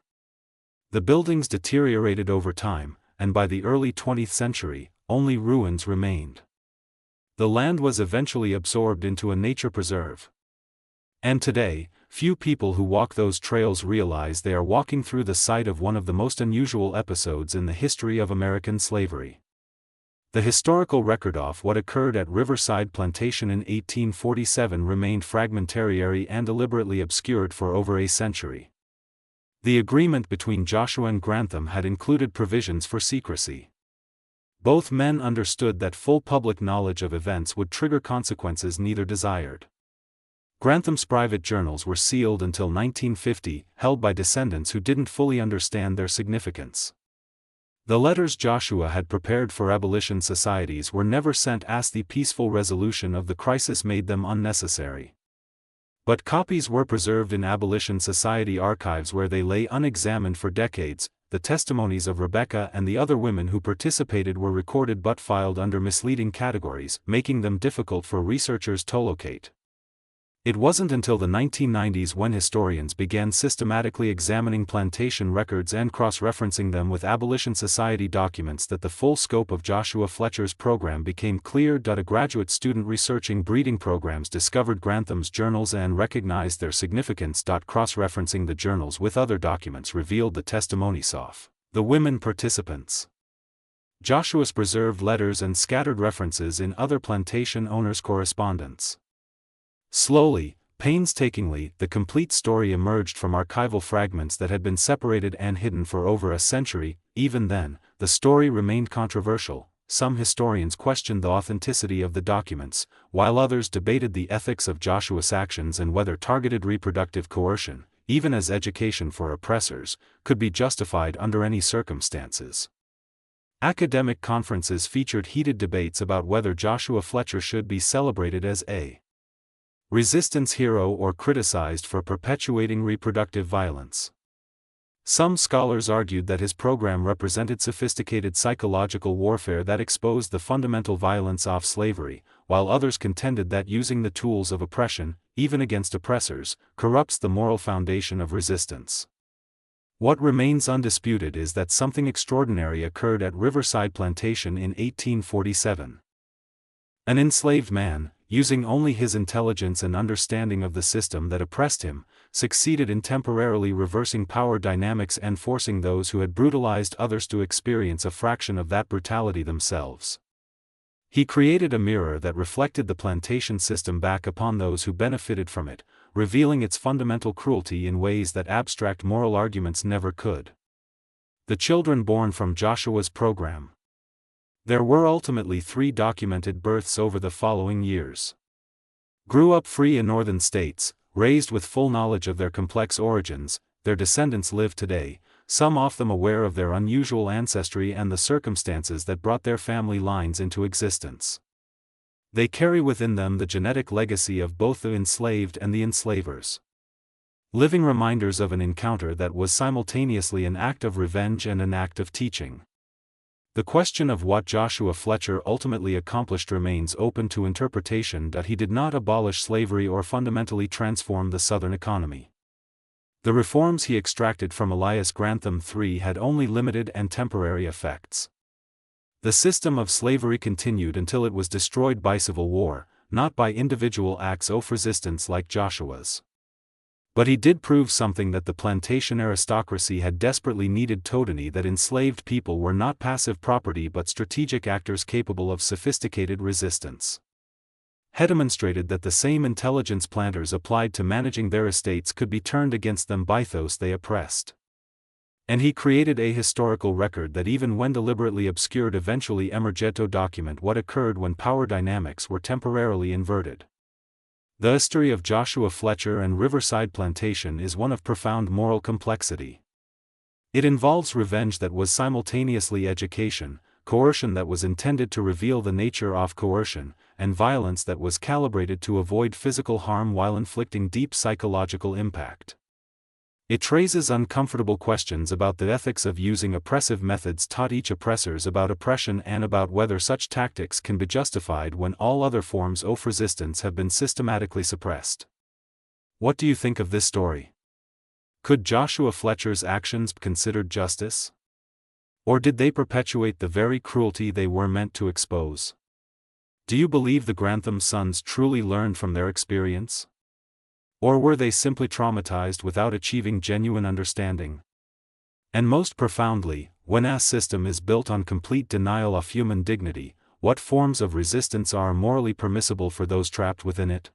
The buildings deteriorated over time, and by the early 20th century, only ruins remained. The land was eventually absorbed into a nature preserve. And today, few people who walk those trails realize they are walking through the site of one of the most unusual episodes in the history of American slavery. The historical record of what occurred at Riverside Plantation in 1847 remained fragmentary and deliberately obscured for over a century. The agreement between Joshua and Grantham had included provisions for secrecy. Both men understood that full public knowledge of events would trigger consequences neither desired. Grantham's private journals were sealed until 1950, held by descendants who didn't fully understand their significance. The letters Joshua had prepared for abolition societies were never sent as the peaceful resolution of the crisis made them unnecessary. But copies were preserved in abolition society archives where they lay unexamined for decades. The testimonies of Rebecca and the other women who participated were recorded but filed under misleading categories, making them difficult for researchers to locate. It wasn't until the 1990s when historians began systematically examining plantation records and cross-referencing them with abolition society documents that the full scope of Joshua Fletcher's program became clear. A graduate student researching breeding programs discovered Grantham's journals and recognized their significance. Cross-referencing the journals with other documents revealed the testimonies of the women participants. Joshua's preserved letters and scattered references in other plantation owners' correspondence. Slowly, painstakingly, the complete story emerged from archival fragments that had been separated and hidden for over a century. Even then, the story remained controversial. Some historians questioned the authenticity of the documents, while others debated the ethics of Joshua's actions and whether targeted reproductive coercion, even as education for oppressors, could be justified under any circumstances. Academic conferences featured heated debates about whether Joshua Fletcher should be celebrated as a resistance hero or criticized for perpetuating reproductive violence. Some scholars argued that his program represented sophisticated psychological warfare that exposed the fundamental violence of slavery, while others contended that using the tools of oppression, even against oppressors, corrupts the moral foundation of resistance. What remains undisputed is that something extraordinary occurred at Riverside Plantation in 1847. An enslaved man, using only his intelligence and understanding of the system that oppressed him, succeeded in temporarily reversing power dynamics and forcing those who had brutalized others to experience a fraction of that brutality themselves. He created a mirror that reflected the plantation system back upon those who benefited from it, revealing its fundamental cruelty in ways that abstract moral arguments never could. The children born from Joshua's program. There were ultimately 3 documented births over the following years. Grew up free in northern states, raised with full knowledge of their complex origins, their descendants live today, some of them aware of their unusual ancestry and the circumstances that brought their family lines into existence. They carry within them the genetic legacy of both the enslaved and the enslavers. Living reminders of an encounter that was simultaneously an act of revenge and an act of teaching. The question of what Joshua Fletcher ultimately accomplished remains open to interpretation, that he did not abolish slavery or fundamentally transform the Southern economy. The reforms he extracted from Elias Grantham III had only limited and temporary effects. The system of slavery continued until it was destroyed by civil war, not by individual acts of resistance like Joshua's. But he did prove something that the plantation aristocracy had desperately needed: totally, that enslaved people were not passive property but strategic actors capable of sophisticated resistance. He demonstrated that the same intelligence planters applied to managing their estates could be turned against them by those they oppressed. And he created a historical record that, even when deliberately obscured, eventually emerged to document what occurred when power dynamics were temporarily inverted. The history of Joshua Fletcher and Riverside Plantation is one of profound moral complexity. It involves revenge that was simultaneously education, coercion that was intended to reveal the nature of coercion, and violence that was calibrated to avoid physical harm while inflicting deep psychological impact. It raises uncomfortable questions about the ethics of using oppressive methods, taught each oppressors about oppression and about whether such tactics can be justified when all other forms of resistance have been systematically suppressed. What do you think of this story? Could Joshua Fletcher's actions be considered justice? Or did they perpetuate the very cruelty they were meant to expose? Do you believe the Grantham sons truly learned from their experience? Or were they simply traumatized without achieving genuine understanding? And most profoundly, when a system is built on complete denial of human dignity, what forms of resistance are morally permissible for those trapped within it?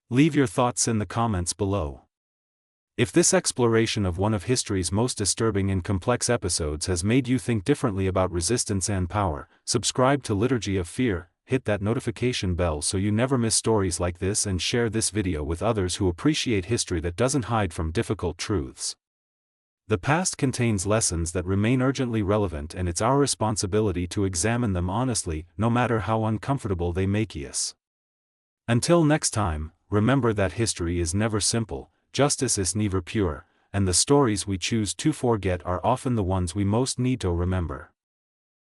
Leave your thoughts in the comments below. If this exploration of one of history's most disturbing and complex episodes has made you think differently about resistance and power, subscribe to Liturgy of Fear, hit that notification bell so you never miss stories like this, and share this video with others who appreciate history that doesn't hide from difficult truths. The past contains lessons that remain urgently relevant, and it's our responsibility to examine them honestly, no matter how uncomfortable they make us. Until next time, remember that history is never simple, justice is never pure, and the stories we choose to forget are often the ones we most need to remember.